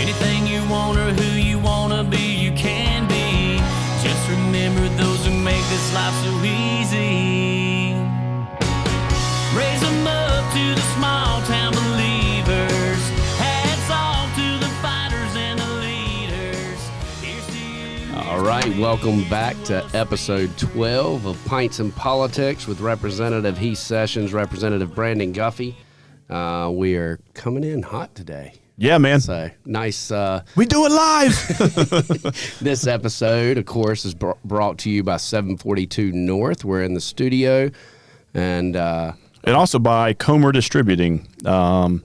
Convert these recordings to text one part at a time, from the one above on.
Anything you want or who you want to be, you can be. Just remember those who make this life so easy. Raise them up to the small town believers. Hats off to the fighters and the leaders. Here's to you. All right, welcome back to episode 12 of Pints Politics with Representative Heath Sessions, Representative Brandon Guffey. We are coming in hot today. Yeah, man. So nice. We do it live. This episode, of course, is brought to you by 742 North. We're in the studio, and also by Comer Distributing. Comer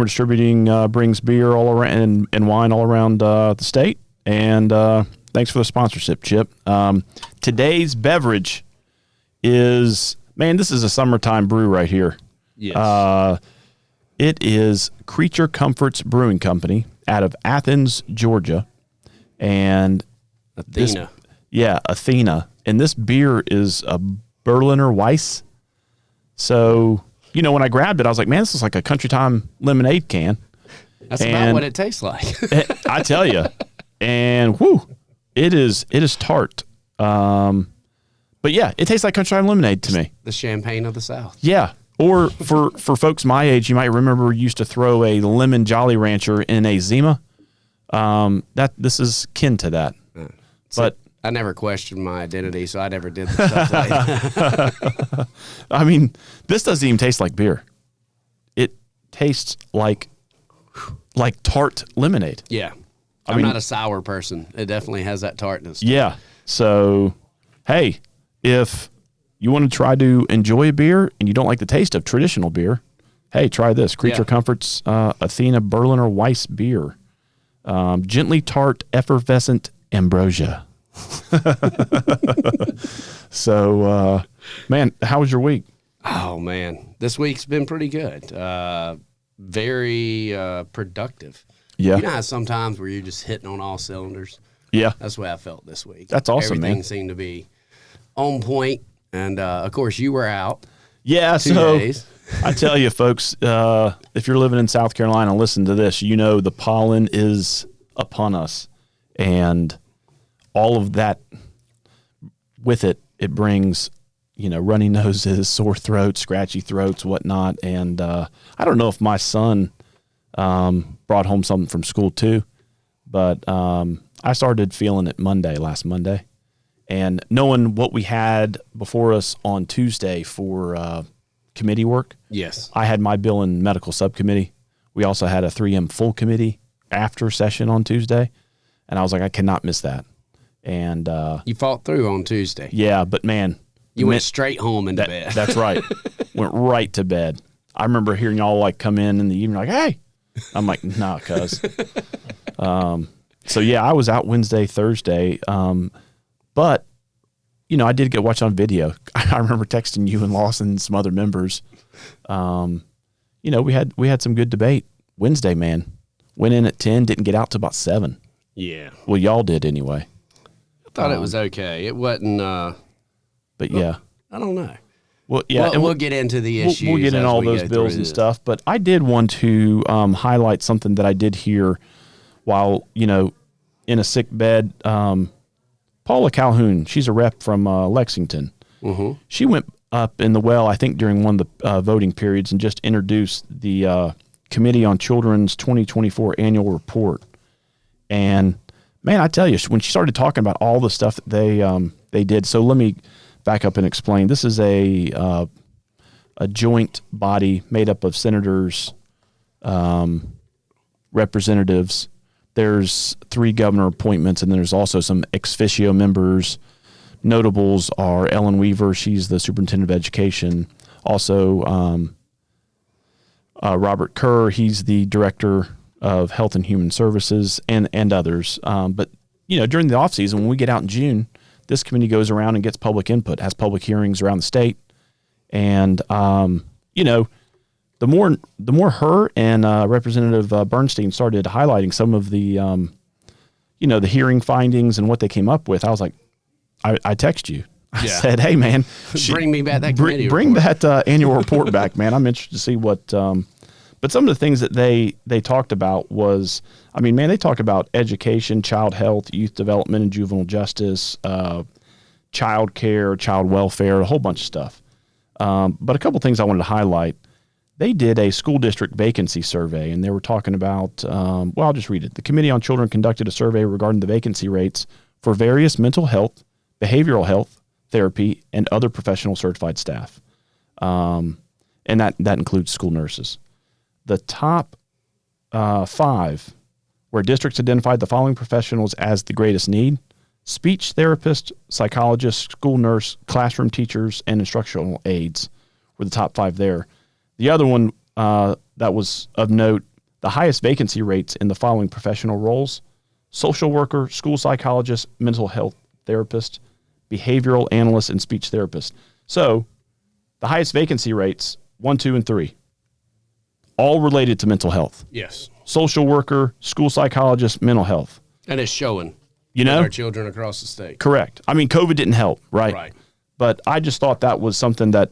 Distributing brings beer all around and wine all around the state. And thanks for the sponsorship, Chip. Today's beverage is, man, this is a summertime brew right here. yes, It is Creature Comforts Brewing Company out of Athens, Georgia. And Athena. Athena. And this beer is a Berliner Weiss. So, you know, when I grabbed it, I was like, man, this is like a Country Time lemonade can. That's about what it tastes like. I tell you. And whoo, it is tart. But yeah, it tastes like Country Time lemonade to me. The champagne of the South. Yeah. Or for folks my age, you might remember we used to throw a lemon Jolly Rancher in a Zima. This is kin to that. But I never questioned my identity, so I never did the stuff like I mean, this doesn't even taste like beer. It tastes like tart lemonade. Yeah. I'm not a sour person. It definitely has that tartness. Yeah. So, hey, if you want to try to enjoy a beer and you don't like the taste of traditional beer, hey, try this. Creature Comforts Athena Berliner Weiss beer. Gently tart, effervescent ambrosia. So, man, how was your week? Oh, man. This week's been pretty good. Very productive. Yeah. You know how sometimes where you're just hitting on all cylinders? Yeah. That's the way I felt this week. That's awesome, Everything man. seemed to be on point. And, of course, you were out. Yeah, 2 so days. I tell you, folks, if you're living in South Carolina, listen to this. You know the pollen is upon us. And all of that, with it, it brings, you know, runny noses, sore throats, scratchy throats, whatnot. And I don't know if my son brought home something from school too, but I started feeling it last Monday. And knowing what we had before us on Tuesday for committee work, Yes. I had my bill and medical subcommittee. We also had a 3M full committee after session on Tuesday. And I was like, I cannot miss that. And You fought through on Tuesday. yeah, but man, You went straight home into bed. that's right. Went right to bed. I remember hearing y'all like come in the evening like, hey. I'm like, nah, cuz. So yeah, I was out Wednesday, Thursday. But, you know, I did get watched on video. I remember texting you and Lawson and some other members. You know, we had some good debate. Wednesday, man. Went in at 10, didn't get out till about 7. Yeah. Well, y'all did anyway. I thought it was okay. It wasn't, But yeah. I don't know. Well, yeah. Well, and we'll get into the issues. We'll get in as all we those go bills through and this. stuff. But I did want to highlight something that I did hear while, you know, in a sick bed. Paula Calhoun, she's a rep from Lexington. Mm-hmm. She went up in the well, I think, during one of the voting periods and just introduced the Committee on Children's 2024 annual report. And, man, I tell you, when she started talking about all the stuff that they did, so let me back up and explain. This is a joint body made up of senators, representatives. There's 3 governor appointments, and there's also some ex officio members. Notables are Ellen Weaver. She's the superintendent of education. Also, Robert Kerr. He's the director of health and human services, and others. But, you know, during the off season, when we get out in June, this committee goes around and gets public input, has public hearings around the state. And, you know, the more her and Representative Bernstein started highlighting some of the, you know, the hearing findings and what they came up with, I was like, I text you. I said, hey, man. Bring me back that committee Bring report. that annual report back, man. I'm interested to see what But some of the things that they talked about was, I mean, man, they talk about education, child health, youth development and juvenile justice, child care, child welfare, a whole bunch of stuff. But a couple things I wanted to highlight. They did a school district vacancy survey, and they were talking about, well, I'll just read it. The Committee on Children conducted a survey regarding the vacancy rates for various mental health, behavioral health, therapy, and other professional certified staff. And that includes school nurses. The top 5 where districts identified the following professionals as the greatest need: speech therapist, psychologist, school nurse, classroom teachers, and instructional aides were the top 5 there. The other one that was of note, the highest vacancy rates in the following professional roles: social worker, school psychologist, mental health therapist, behavioral analyst, and speech therapist. So the highest vacancy rates, 1, 2, and 3, all related to mental health. Yes. Social worker, school psychologist, mental health. And it's showing. You know? Our children across the state. Correct. I mean, COVID didn't help, right? Right. But I just thought that was something that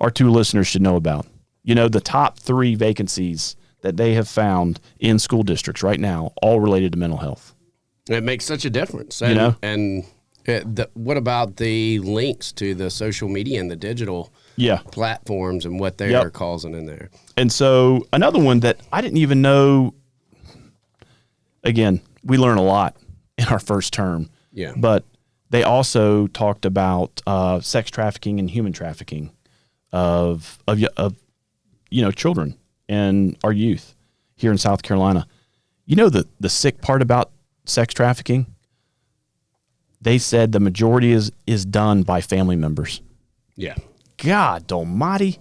our 2 listeners should know about. You know, the top 3 vacancies that they have found in school districts right now, all related to mental health. It makes such a difference. And, You know? And what about the links to the social media and the digital platforms and what they're causing in there? And so another one that I didn't even know, again, we learn a lot in our first term. Yeah. But they also talked about sex trafficking and human trafficking of children and our youth here in South Carolina. You know, the sick part about sex trafficking? They said the majority is done by family members. Yeah. God almighty.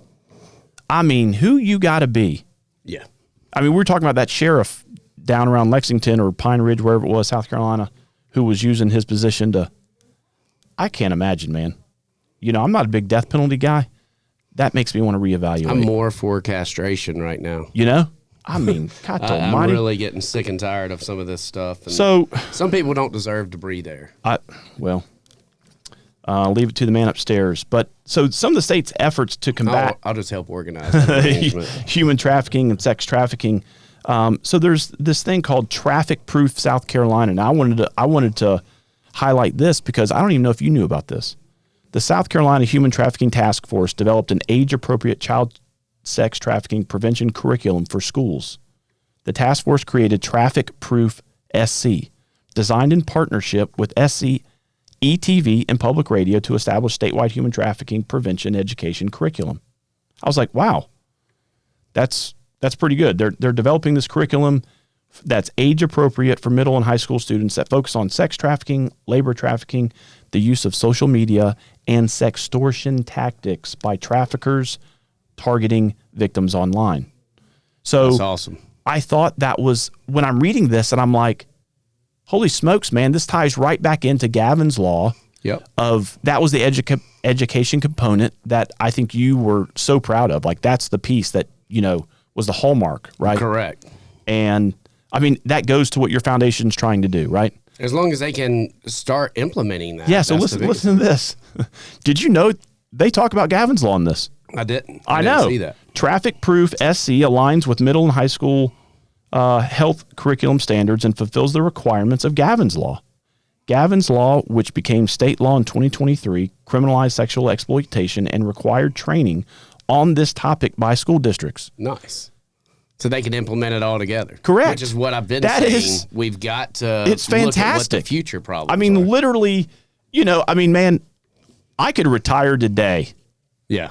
I mean, who you got to be? Yeah. I mean, we were talking about that sheriff down around Lexington or Pine Ridge, wherever it was, South Carolina, who was using his position to, I can't imagine, man. You know, I'm not a big death penalty guy. That makes me want to reevaluate. I'm more for castration right now. You know? I mean, God almighty. I'm really getting sick and tired of some of this stuff. And so some people don't deserve to breathe air. Leave it to the man upstairs. But so some of the state's efforts to combat I'll just help organize that human trafficking and sex trafficking. So there's this thing called Traffic Proof South Carolina. And I wanted to highlight this because I don't even know if you knew about this. The South Carolina Human Trafficking Task Force developed an age-appropriate child sex trafficking prevention curriculum for schools. The task force created Traffic Proof SC, designed in partnership with SC, ETV, and public radio to establish statewide human trafficking prevention education curriculum. I was like, wow, that's pretty good. They're developing this curriculum that's age appropriate for middle and high school students that focus on sex trafficking, labor trafficking, the use of social media, and sextortion tactics by traffickers targeting victims online. So that's awesome. I thought that was, when I'm reading this and I'm like, holy smokes, man, this ties right back into Gavin's Law. Yep. That was the education component that I think you were so proud of. Like, that's the piece that, was the hallmark, right? Correct. And I mean, that goes to what your foundation's trying to do, right? As long as they can start implementing that. Yeah, so listen to this. Did you know they talk about Gavin's Law in this? I didn't. I know. Didn't see that. Traffic Proof SC aligns with middle and high school health curriculum standards and fulfills the requirements of Gavin's Law. Gavin's Law, which became state law in 2023, criminalized sexual exploitation and required training on this topic by school districts. Nice. So they can implement it all together. Correct. Which is what I've been saying. We've got to it's fantastic. Look at what the future problems I mean, are. literally, man, I could retire today. Yeah.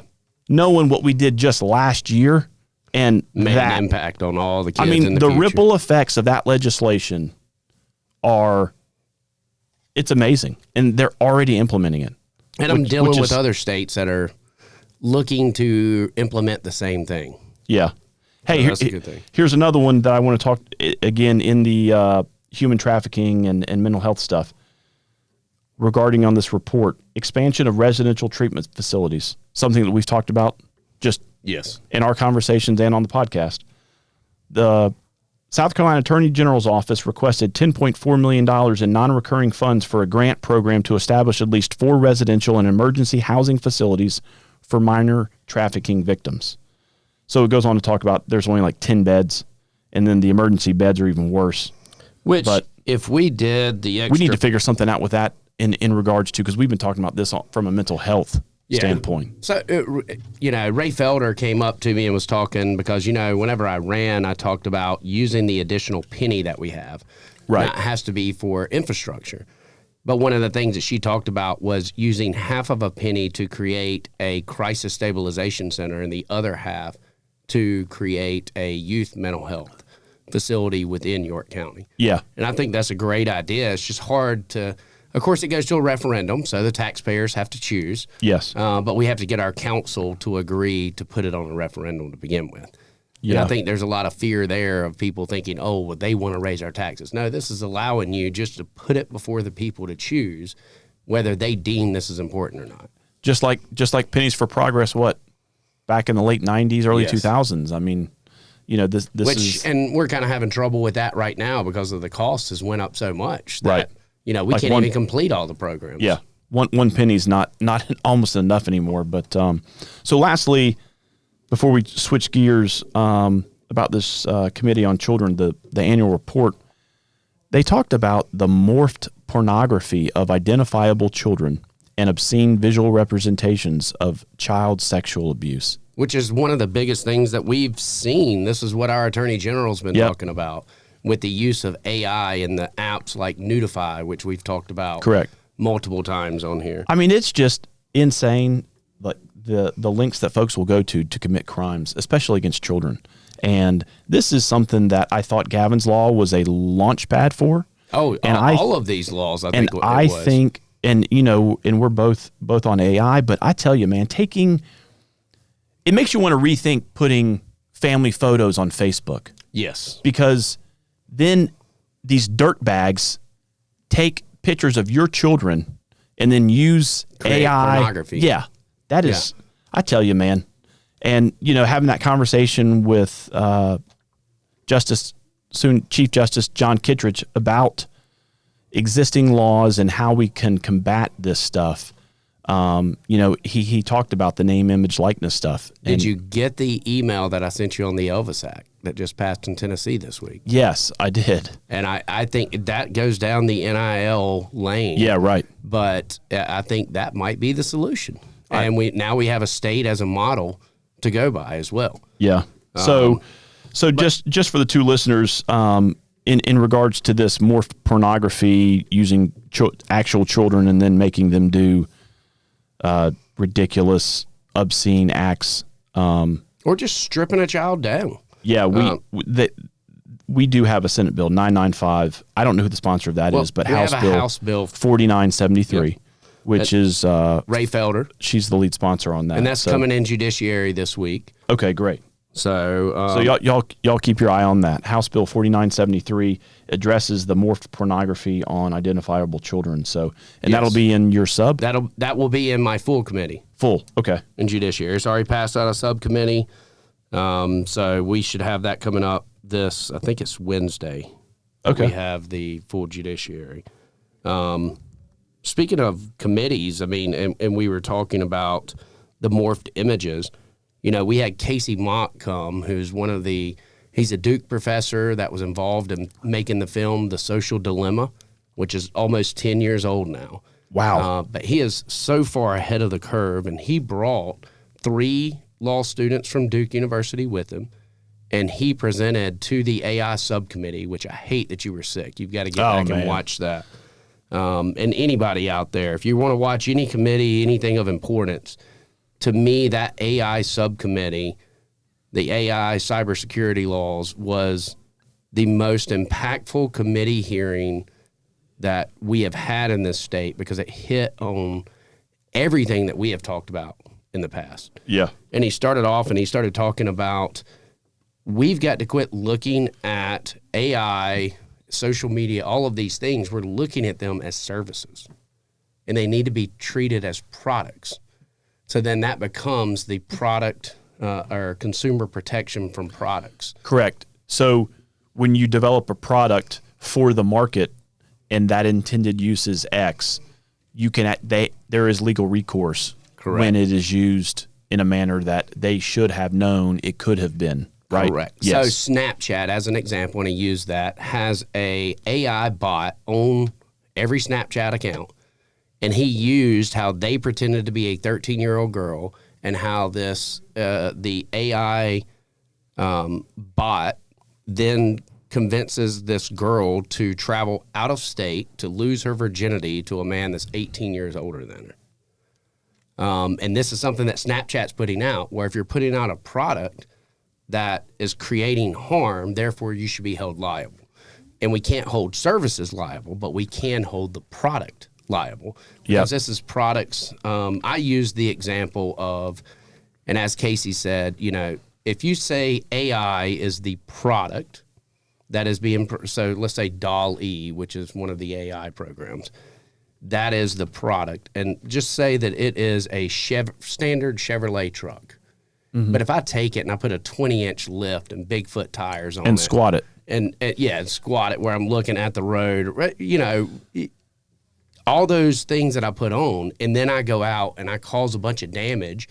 Knowing what we did just last year and made an impact on all the kids. I mean, in the the future. ripple effects of that legislation it's amazing. And they're already implementing it. And I'm dealing with other states that are looking to implement the same thing. Yeah. Hey, that's a good thing. Here's another one that I want to talk again in the human trafficking and mental health stuff regarding on this report. Expansion of residential treatment facilities, something that we've talked about just in our conversations and on the podcast. The South Carolina Attorney General's office requested $10.4 million in non-recurring funds for a grant program to establish at least 4 residential and emergency housing facilities for minor trafficking victims. So it goes on to talk about there's only like 10 beds, and then the emergency beds are even worse. Which, but if we did the extra... We need to figure something out with that in regards to, because we've been talking about this from a mental health standpoint. So, Ray Felder came up to me and was talking because, whenever I ran, I talked about using the additional penny that we have. Right. Now, it has to be for infrastructure. But one of the things that she talked about was using half of a penny to create a crisis stabilization center and the other half to create a youth mental health facility within York County. Yeah. And I think that's a great idea. It's just hard to... Of course, it goes to a referendum, so the taxpayers have to choose. Yes. But we have to get our council to agree to put it on a referendum to begin with. Yeah. And I think there's a lot of fear there of people thinking, they want to raise our taxes. No, this is allowing you just to put it before the people to choose whether they deem this is important or not. Just like Pennies for Progress, back in the late 90s, early 2000s. I mean, this is... And we're kind of having trouble with that right now because of the cost has went up so much that... Right. we can't even complete all the programs. Yeah, one penny's not almost enough anymore. But so lastly, before we switch gears about this committee on children, the annual report, they talked about the morphed pornography of identifiable children and obscene visual representations of child sexual abuse. Which is one of the biggest things that we've seen. This is what our Attorney General's been talking about. With the use of AI and the apps like Nudify, which we've talked about multiple times on here. I mean, it's just insane, like the lengths that folks will go to commit crimes, especially against children. And this is something that I thought Gavin's Law was a launch pad for. Oh, and all of these laws, I think. And I think, and we're both on AI, but I tell you, man, it makes you want to rethink putting family photos on Facebook. Yes. Because then these dirtbags take pictures of your children and then use create AI. Pornography. Yeah. That is, I tell you, man. And, having that conversation with Chief Justice John Kittredge about existing laws and how we can combat this stuff. He talked about the name, image, likeness stuff. Did you get the email that I sent you on the Elvis Act that just passed in Tennessee this week? Yes, I did. And I think that goes down the NIL lane. Yeah, right. But I think that might be the solution. And we have a state as a model to go by as well. Yeah. So just for the two listeners, in regards to this morphed pornography using actual children and then making them do ridiculous, obscene acts, or just stripping a child down. Yeah, we do have a Senate Bill 995. I don't know who the sponsor of that is, but House Bill 4973, which is Ray Felder. She's the lead sponsor on that, and that's coming in judiciary this week. Okay, great. So y'all keep your eye on that. House Bill 4973 addresses the morphed pornography on identifiable children. So, that'll be in your sub. That will be in my full committee. Full, okay. In judiciary, it's already passed out of subcommittee. So we should have that coming up I think it's Wednesday. Okay. We have the full judiciary. Speaking of committees, I mean, and we were talking about the morphed images. We had Casey Mock come, who's he's a Duke professor that was involved in making the film The Social Dilemma, which is almost 10 years old now. Wow. But he is so far ahead of the curve, and he brought 3 law students from Duke University with him, and he presented to the AI subcommittee, which I hate that you were sick. You've got to get back and watch that. And anybody out there, if you want to watch any committee, anything of importance, to me, that AI subcommittee, the AI cybersecurity laws, was the most impactful committee hearing that we have had in this state because it hit on everything that we have talked about in the past. Yeah. And he started off and he started talking about we've got to quit looking at AI, social media, all of these things. We're looking at them as services, and they need to be treated as products. So then that becomes the product or consumer protection from products. Correct. So when you develop a product for the market and that intended use is X, there is legal recourse when it is used in a manner that they should have known it could have been, right? Correct. Yes. So Snapchat, as an example, and I use that, has a AI bot on every Snapchat account. And he used how they pretended to be a 13-year-old girl and how this the AI bot then convinces this girl to travel out of state to lose her virginity to a man that's 18 years older than her. And this is something that Snapchat's putting out, where if you're putting out a product that is creating harm, therefore you should be held liable. And we can't hold services liable, but we can hold the product liable. Because this is products. I use the example of, and as Casey said, if you say AI is the product that is being, so let's say DALL-E, which is one of the AI programs, that is the product. And just say that it is a standard Chevrolet truck. Mm-hmm. But if I take it and I put a 20-inch lift and Bigfoot tires on it. And squat it. And squat it where I'm looking at the road, all those things that I put on, and then I go out and I cause a bunch of damage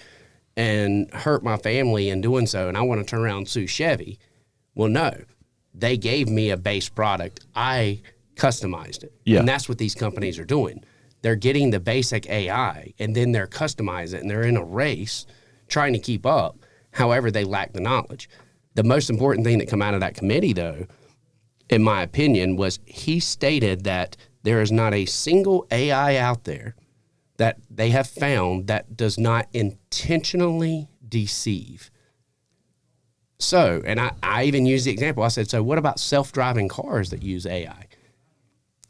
and hurt my family in doing so, and I want to turn around and sue Chevy. Well, no. They gave me a base product. I customized it. Yeah. And that's what these companies are doing. They're getting the basic AI, and then they're customizing it, and they're in a race trying to keep up. However, they lack the knowledge. The most important thing that come out of that committee, though, in my opinion, was he stated that there is not a single AI out there that they have found that does not intentionally deceive. So, and I even used the example. I said, so what about self-driving cars that use AI?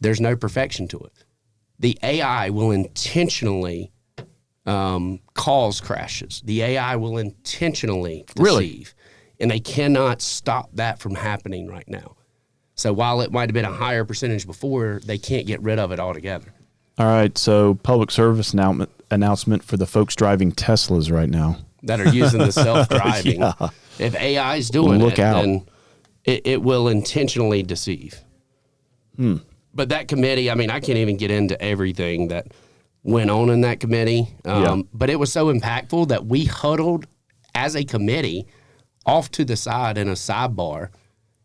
There's no perfection to it. The AI will intentionally cause crashes. The AI will intentionally deceive. Really? And they cannot stop that from happening right now. So while it might have been a higher percentage before, they can't get rid of it altogether. All right, so public service announcement for the folks driving Teslas right now. That are using the self-driving. Yeah. If AI is doing Look out. then it will intentionally deceive. But that committee, I can't even get into everything that went on in that committee. But it was so impactful that we huddled as a committee off to the side in a sidebar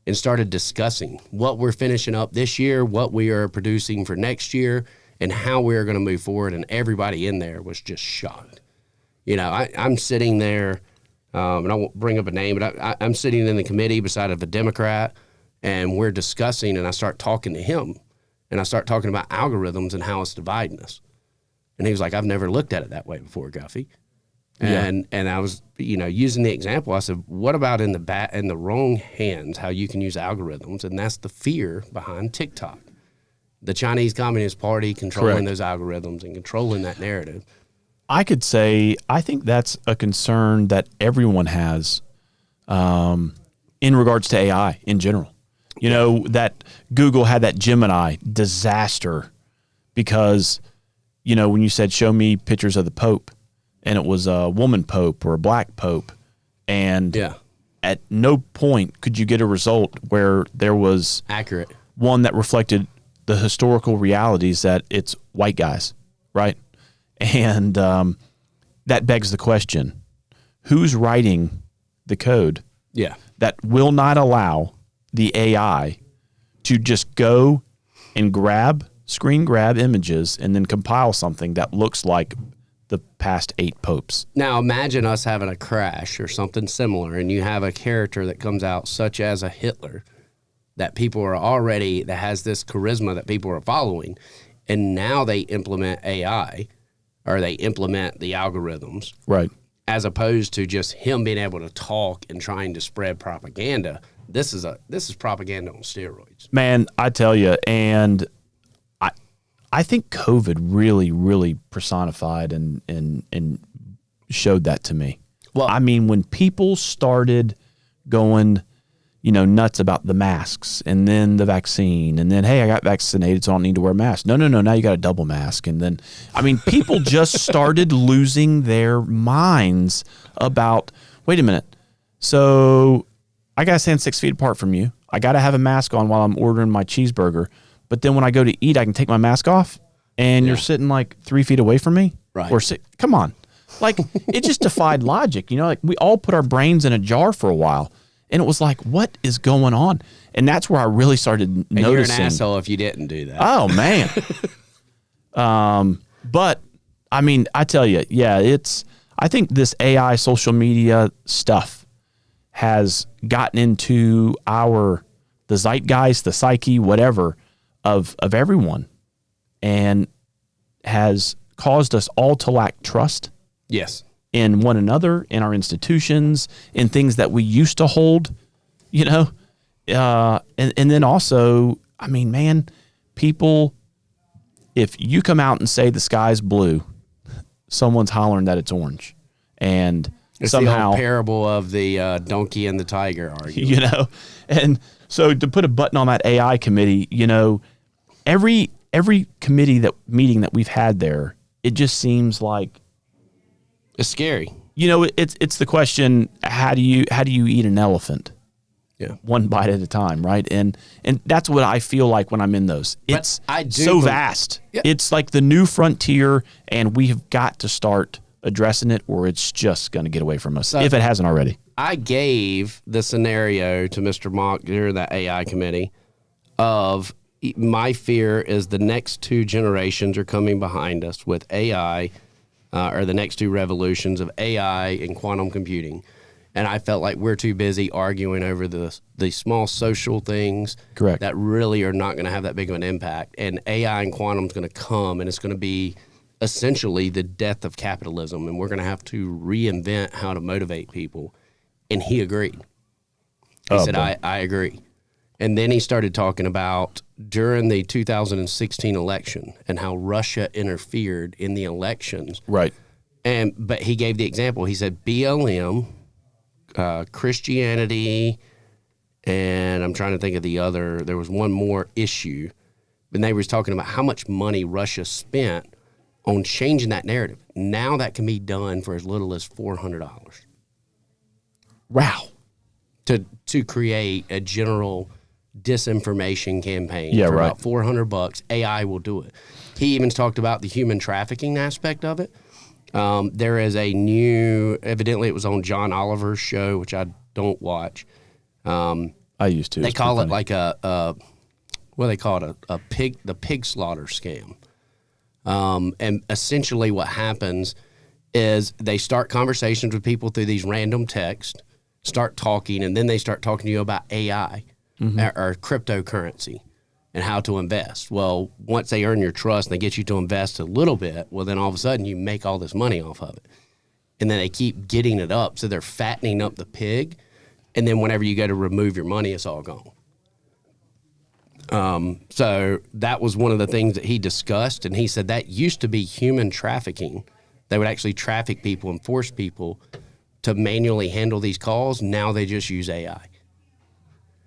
and started discussing what we're finishing up this year, what we are producing for next year, and how we are going to move forward. And everybody in there was just shocked. I'm sitting there, and I won't bring up a name, but I'm sitting in the committee beside of a Democrat, and we're discussing, and I start talking to him, and I start talking about algorithms and how it's dividing us. And he was like, I've never looked at it that way before, Guffey. And I was, using the example. I said, what about in the wrong hands, how you can use algorithms? And that's the fear behind TikTok. The Chinese Communist Party controlling those algorithms and controlling that narrative. I could say I think that's a concern that everyone has in regards to AI in general. That Google had that Gemini disaster because, when you said, show me pictures of the Pope, and it was a woman Pope or a black Pope, and at no point could you get a result where there was accurate one that reflected the historical realities that it's white guys, right? And that begs the question, who's writing the code that will not allow the AI to just go and screen grab images and then compile something that looks like the past 8 popes? Now imagine us having a crash or something similar, and you have a character that comes out such as a Hitler that people are already, that has this charisma that people are following, and now they implement AI, or they implement the algorithms, right? As opposed to just him being able to talk and trying to spread propaganda. This is propaganda on steroids, man. I tell you, and I think COVID really, really personified and showed that to me. Well, when people started going, nuts about the masks and then the vaccine and then, hey, I got vaccinated, so I don't need to wear a mask. No. Now you got a double mask. And then, people just started losing their minds about, wait a minute. So I got to stand 6 feet apart from you. I got to have a mask on while I'm ordering my cheeseburger. But then when I go to eat, I can take my mask off and you're sitting like 3 feet away from me. Right. Or come on. Like, it just defied logic. You know, like we all put our brains in a jar for a while, and it was like, what is going on? And that's where I really started noticing. You're an asshole if you didn't do that. Oh man. But I mean, I tell you, yeah, I think this AI social media stuff has gotten into the zeitgeist, the psyche, whatever, of everyone, and has caused us all to lack trust. Yes. In one another, in our institutions, in things that we used to hold, you know? And then also, I mean, man, people, if you come out and say the sky's blue, someone's hollering that it's orange. And it's somehow the old parable of the donkey and the tiger argument. You know? And so to put a button on that AI committee, you know, every committee meeting that we've had there, it just seems like it's scary. You know, it's the question, how do you eat an elephant? Yeah. One bite at a time, right? And that's what I feel like when I'm in those. It's so vast. Yeah. It's like the new frontier, and we have got to start addressing it, or it's just going to get away from us, if it hasn't already. I gave the scenario to Mr. Mock during that AI committee of my fear is the next two generations are coming behind us with AI, or the next two revolutions of AI and quantum computing. And I felt like we're too busy arguing over the small social things. Correct. That really are not going to have that big of an impact. And AI and quantum is going to come, and it's going to be essentially the death of capitalism. And we're going to have to reinvent how to motivate people. And he agreed. He said, I agree. And then he started talking about during the 2016 election and how Russia interfered in the elections. Right. But he gave the example. He said BLM, Christianity, and I'm trying to think of the other. There was one more issue. And they was talking about how much money Russia spent on changing that narrative. Now that can be done for as little as $400. Wow. To create a general disinformation campaign for right. about $400. AI will do it. He even talked about the human trafficking aspect of it. There is a new, evidently it was on John Oliver's show, which I don't watch. I used to. They call it like what do they call it? The pig slaughter scam. And essentially what happens is they start conversations with people through these random texts, start talking, and then they start talking to you about AI or cryptocurrency and how to invest. Well, once they earn your trust and they get you to invest a little bit, well, then all of a sudden you make all this money off of it. And then they keep getting it up. So they're fattening up the pig. And then whenever you go to remove your money, it's all gone. So that was one of the things that he discussed. And he said that used to be human trafficking. They would actually traffic people and force people to manually handle these calls. Now they just use AI.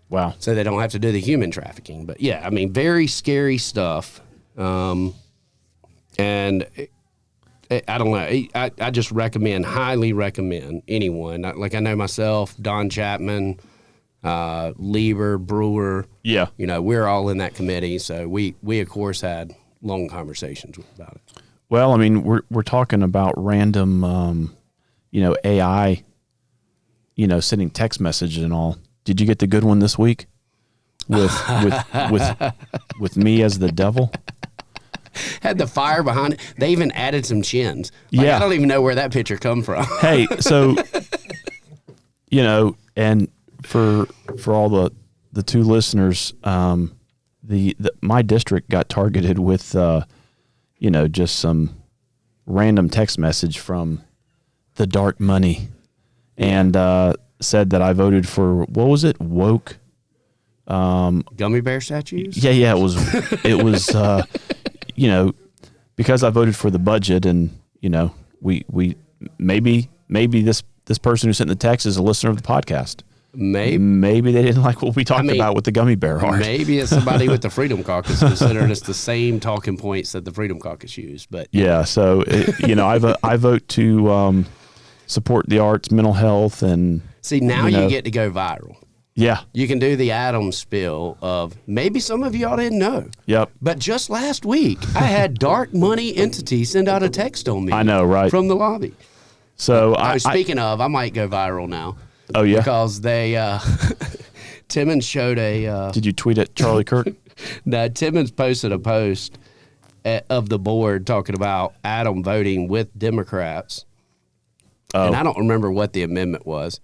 Wow. So they don't have to do the human trafficking. But yeah, I mean, very scary stuff. And I don't know. I just highly recommend anyone. Like I know myself, Don Chapman, Lieber, Brewer. Yeah. You know, we're all in that committee. So we of course had long conversations about it. Well, I mean, we're talking about random, AI, sending text messages and all. Did you get the good one this week with me as the devil? Had the fire behind it. They even added some chins. I don't even know where that picture come from. Hey, so and for all the two listeners, my district got targeted with just some random text message from the dark money, and said that I voted for, what was it? Woke. Gummy bear statues? Yeah. It was, because I voted for the budget, and, we maybe this person who sent the text is a listener of the podcast. Maybe they didn't like what we talked about with the gummy bear art. Maybe it's somebody with the Freedom Caucus, considering it's the same talking points that the Freedom Caucus used. But yeah, so I vote to support the arts, mental health, and see now you get to go viral. Yeah. You can do the Adam spill of maybe some of y'all didn't know. Yep. But just last week, I had dark money entity send out a text on me. I know, right? From the lobby. So Speaking of, I might go viral now. Oh, yeah? Because they, Timmons showed a... Did you tweet at Charlie Kirk? No, Timmons posted a post of the board talking about Adam voting with Democrats. Oh. And I don't remember what the amendment was.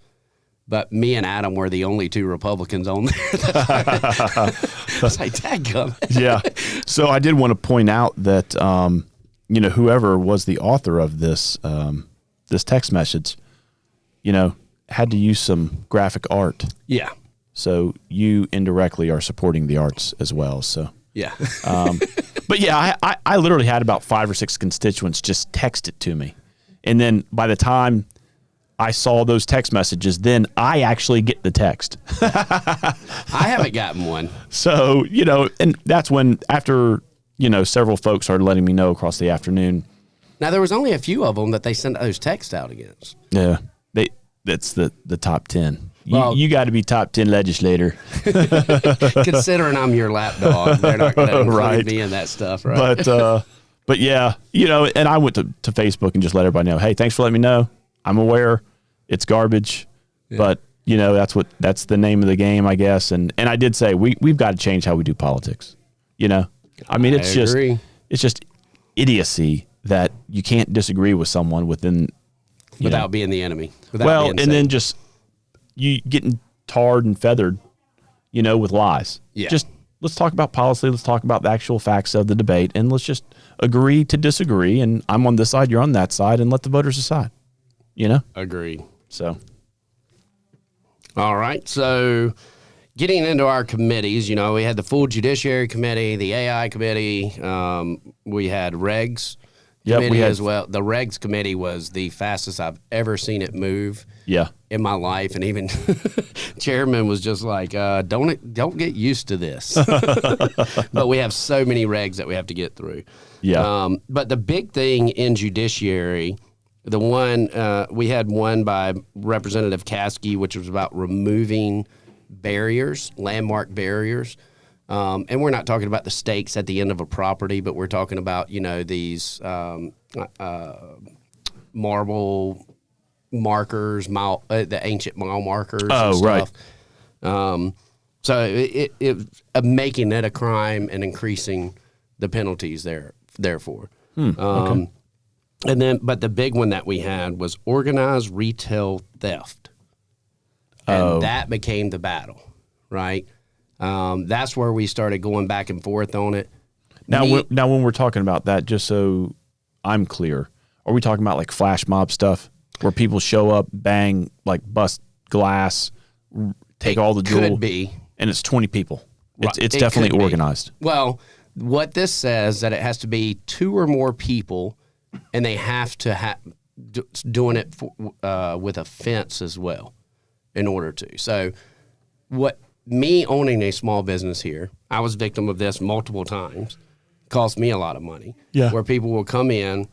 But me and Adam were the only two Republicans on there. I was like, dadgum. Yeah. So I did want to point out that, whoever was the author of this this text message, had to use some graphic art. Yeah. So you indirectly are supporting the arts as well. So yeah. But yeah, I literally had about 5 or 6 constituents just text it to me. And then by the time I saw those text messages, then I actually get the text. I haven't gotten one. So, and that's when after, several folks started letting me know across the afternoon. Now, there was only a few of them that they sent those texts out against. Yeah. That's the top 10. Well, you got to be top 10 legislator. Considering I'm your lapdog, they're not going to include Right. me in that stuff, right? But yeah, and I went to Facebook and just let everybody know, hey, thanks for letting me know. I'm aware it's garbage, but that's the name of the game, I guess. And I did say we've got to change how we do politics. I mean, it's just idiocy that you can't disagree with someone without being the enemy. Then just you getting tarred and feathered, with lies. Yeah. Just let's talk about policy. Let's talk about the actual facts of the debate, and let's just agree to disagree. And I'm on this side, you're on that side, and let the voters decide. Agreed. So, all right. So, getting into our committees, we had the full Judiciary Committee, the AI Committee. We had Regs Committee as well. The Regs Committee was the fastest I've ever seen it move. Yeah. In my life, and even Chairman was just like, "Don't get used to this." But we have so many regs that we have to get through. Yeah. But the big thing in Judiciary. The one, we had one by Representative Caskey, which was about removing barriers, landmark barriers. And we're not talking about the stakes at the end of a property, but we're talking about, these marble markers, the ancient mile markers and stuff. Right. So it making it a crime and increasing the penalties therefore. Okay. But the big one that we had was organized retail theft. And that became the battle, right? That's where we started going back and forth on it. Now, when we're talking about that, just so I'm clear, are we talking about like flash mob stuff where people show up, bang, like bust glass, take all the jewel? Could be. And it's 20 people. Right. It's It definitely could be. organized. Well, what this says that it has to be 2 or more people, and they have to doing it with a fence as well in order to. So me owning a small business here, I was victim of this multiple times. Cost me a lot of money. Yeah. Where people will come in,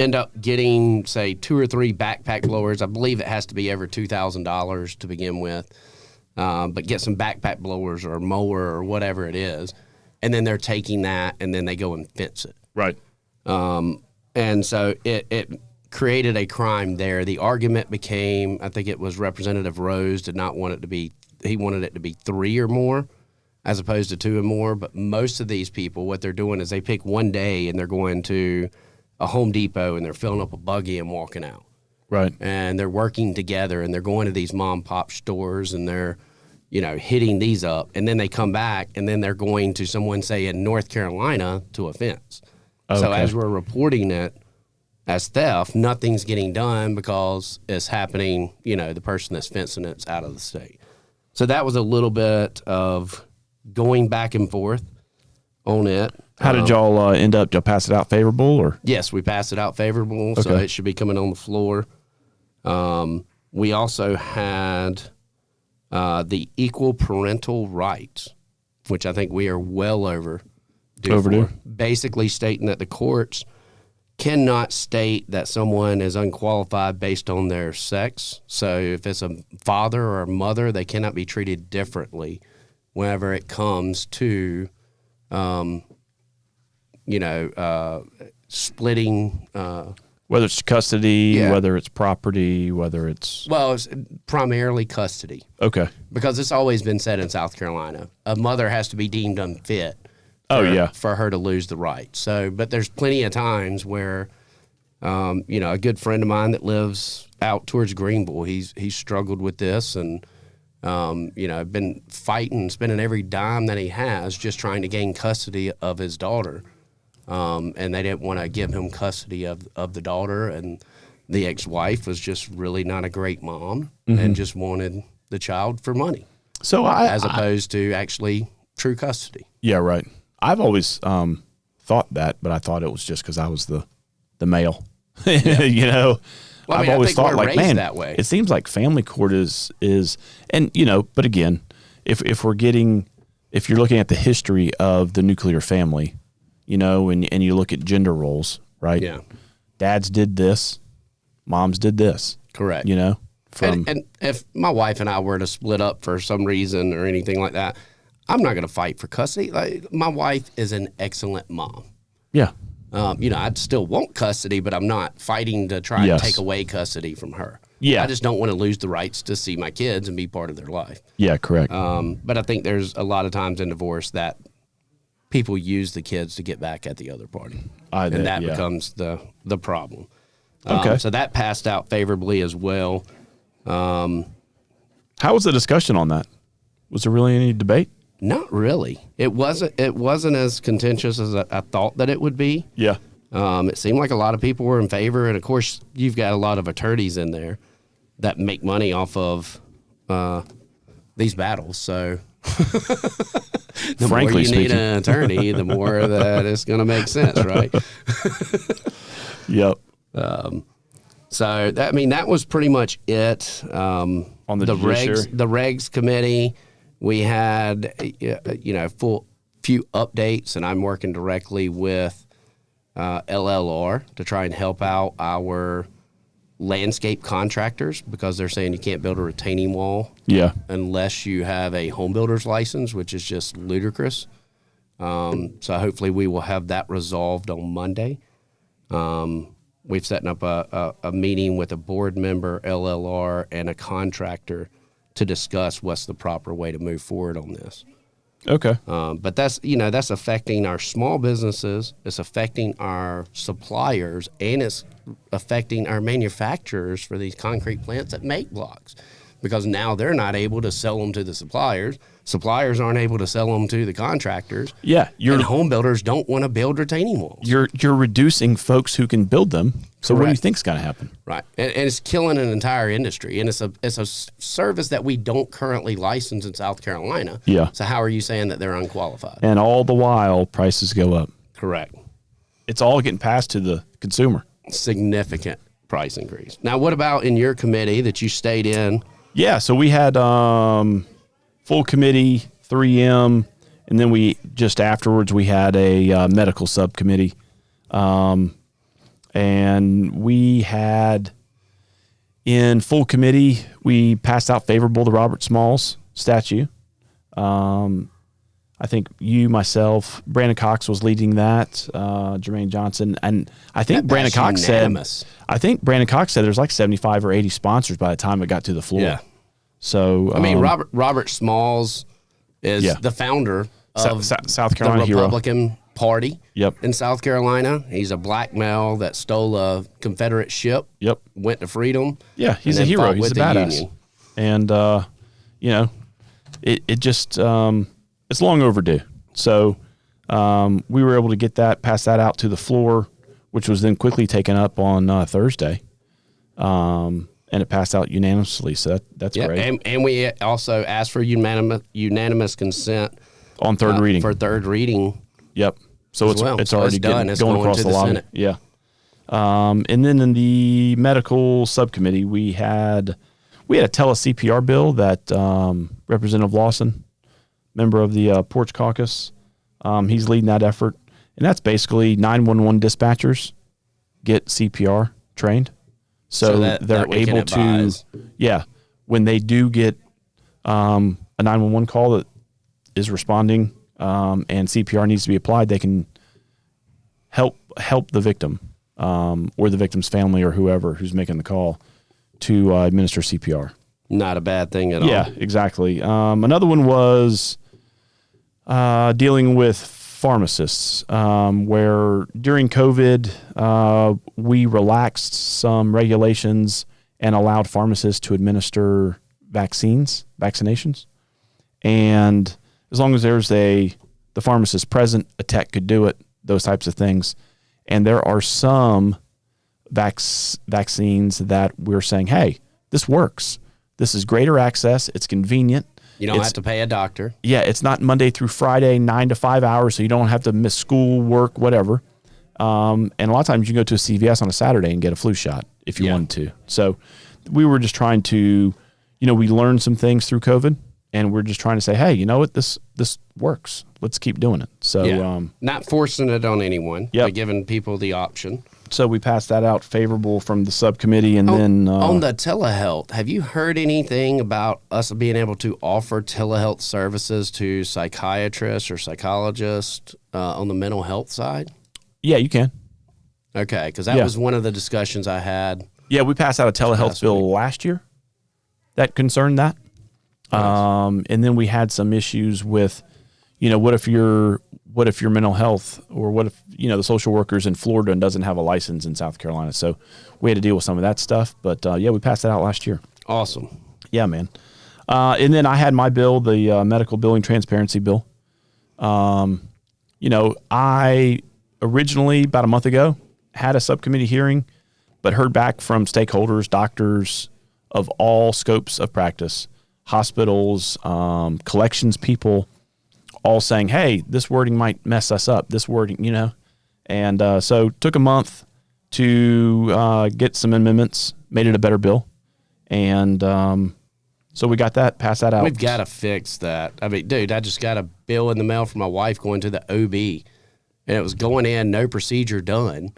end up getting, say, 2 or 3 backpack blowers. I believe it has to be over $2,000 to begin with. But get some backpack blowers or a mower or whatever it is. And then they're taking that and then they go and fence it. Right. And so it created a crime there. The argument became, I think it was Representative Rose did not want it to be, he wanted it to be 3 or more as opposed to 2 or more. But most of these people, what they're doing is they pick one day and they're going to a Home Depot and they're filling up a buggy and walking out. Right. And they're working together and they're going to these mom pop stores and they're, hitting these up. And then they come back and then they're going to someone, say, in North Carolina to a fence. Okay. So as we're reporting it as theft, nothing's getting done because it's happening, the person that's fencing it's out of the state. So that was a little bit of going back and forth on it. How did y'all end up? Did y'all pass it out favorable or? Yes, we passed it out favorable, so Okay. it should be coming on the floor. We also had the equal parental rights, which I think we are well overdue. Overdue. For. Basically stating that the courts cannot state that someone is unqualified based on their sex. So if it's a father or a mother, they cannot be treated differently whenever it comes to, splitting. Whether it's custody, Yeah. whether it's property, whether it's... Well, it's primarily custody. Okay. Because it's always been said in South Carolina, a mother has to be deemed unfit for her to lose the right. So, but there's plenty of times where, a good friend of mine that lives out towards Greenville, he's struggled with this and, been fighting, spending every dime that he has just trying to gain custody of his daughter. And they didn't want to give him custody of the daughter. And the ex-wife was just really not a great mom and just wanted the child for money. So as opposed to actually true custody. Yeah, right. I've always thought that, but I thought it was just because I was the male. Well, I've always thought like, man, that way. It seems like family court is, and but again, if you're looking at the history of the nuclear family, and you look at gender roles, right? Yeah. Dads did this, moms did this. Correct. And if my wife and I were to split up for some reason or anything like that, I'm not going to fight for custody. Like, my wife is an excellent mom. Yeah. I'd still want custody, but I'm not fighting to try and take away custody from her. Yeah. I just don't want to lose the rights to see my kids and be part of their life. Yeah, correct. But I think there's a lot of times in divorce that people use the kids to get back at the other party. And that becomes the problem. Okay. So that passed out favorably as well. How was the discussion on that? Was there really any debate? Not really. It wasn't as contentious as I thought that it would be. Yeah. It seemed like a lot of people were in favor. And, of course, you've got a lot of attorneys in there that make money off of these battles. So the Frankly more you speaking. need an attorney, the more that it's going to make sense, right? Yep. So that was pretty much it. On the judiciary? the regs committee, we had full few updates, and I'm working directly with LLR to try and help out our landscape contractors because they're saying you can't build a retaining wall unless you have a home builder's license, which is just ludicrous. So hopefully we will have that resolved on Monday. We've set up a meeting with a board member, LLR, and a contractor to discuss what's the proper way to move forward on this. Okay. But that's affecting our small businesses, it's affecting our suppliers, and it's affecting our manufacturers for these concrete plants that make blocks. Because now they're not able to sell them to the suppliers. Suppliers aren't able to sell them to the contractors. Yeah, and home builders don't want to build retaining walls. You're reducing folks who can build them. So what do you think's going to happen? Right, and it's killing an entire industry, and it's a service that we don't currently license in South Carolina. Yeah. So how are you saying that they're unqualified? And all the while, prices go up. Correct. It's all getting passed to the consumer. Significant price increase. Now, what about in your committee that you stayed in? Yeah, so we had full committee, 3M, and then we just afterwards we had a medical subcommittee, and we had in full committee we passed out favorable the Robert Smalls statue. I think you, myself, Brandon Cox was leading that, Jermaine Johnson, and I think Brandon Cox said there's like 75 or 80 sponsors by the time it got to the floor. Yeah. So Robert Smalls is the founder of South Carolina the Republican Party. Yep. In South Carolina, he's a black male that stole a Confederate ship. Yep. Went to freedom. Yeah, he's a hero. He's a badass. And it just it's long overdue. So we were able to pass that out to the floor, which was then quickly taken up on Thursday. And it passed out unanimously, so that's great. And we also asked for unanimous consent on third reading. For third reading. Yep. So it's already done. It's going across to the lobby. Senate. Yeah. And then in the medical subcommittee, we had a tele CPR bill that Representative Lawson, member of the Porch Caucus, he's leading that effort, and that's basically 911 dispatchers get CPR trained. So that they're we can able to, advise. when they do get a 911 call that is responding and CPR needs to be applied, they can help the victim or the victim's family or whoever who's making the call to administer CPR. Not a bad thing at all. Yeah, exactly. Another one was dealing with pharmacists, where during COVID, we relaxed some regulations and allowed pharmacists to administer vaccinations. And as long as there's the pharmacist present, a tech could do it, those types of things. And there are some vaccines that we're saying, hey, this works. This is greater access. It's convenient. You don't have to pay a doctor. Yeah, it's not Monday through Friday, 9 to 5 hours, so you don't have to miss school, work, whatever. And a lot of times you can go to a CVS on a Saturday and get a flu shot if you wanted to. So we were just trying to, we learned some things through COVID, and we're just trying to say, hey, you know what, this works. Let's keep doing it. So not forcing it on anyone, but giving people the option. So we passed that out favorable from the subcommittee, and then on the telehealth, have you heard anything about us being able to offer telehealth services to psychiatrists or psychologists on the mental health side? Yeah, you can. Okay, because that was one of the discussions I had. Yeah, we passed out a telehealth bill last year that concerned that. Nice. And then we had some issues with, what if your mental health, or what if, the social worker's in Florida and doesn't have a license in South Carolina. So we had to deal with some of that stuff. But we passed that out last year. Awesome. Yeah, man. And then I had my bill, the medical billing transparency bill. I originally, about a month ago, had a subcommittee hearing, but heard back from stakeholders, doctors of all scopes of practice, hospitals, collections people, all saying, hey, this wording might mess us up, this wording, And so took a month to get some amendments, made it a better bill. And so we got that, passed that out. We've got to fix that. I mean, dude, I just got a bill in the mail from my wife going to the OB, and it was going in, no procedure done.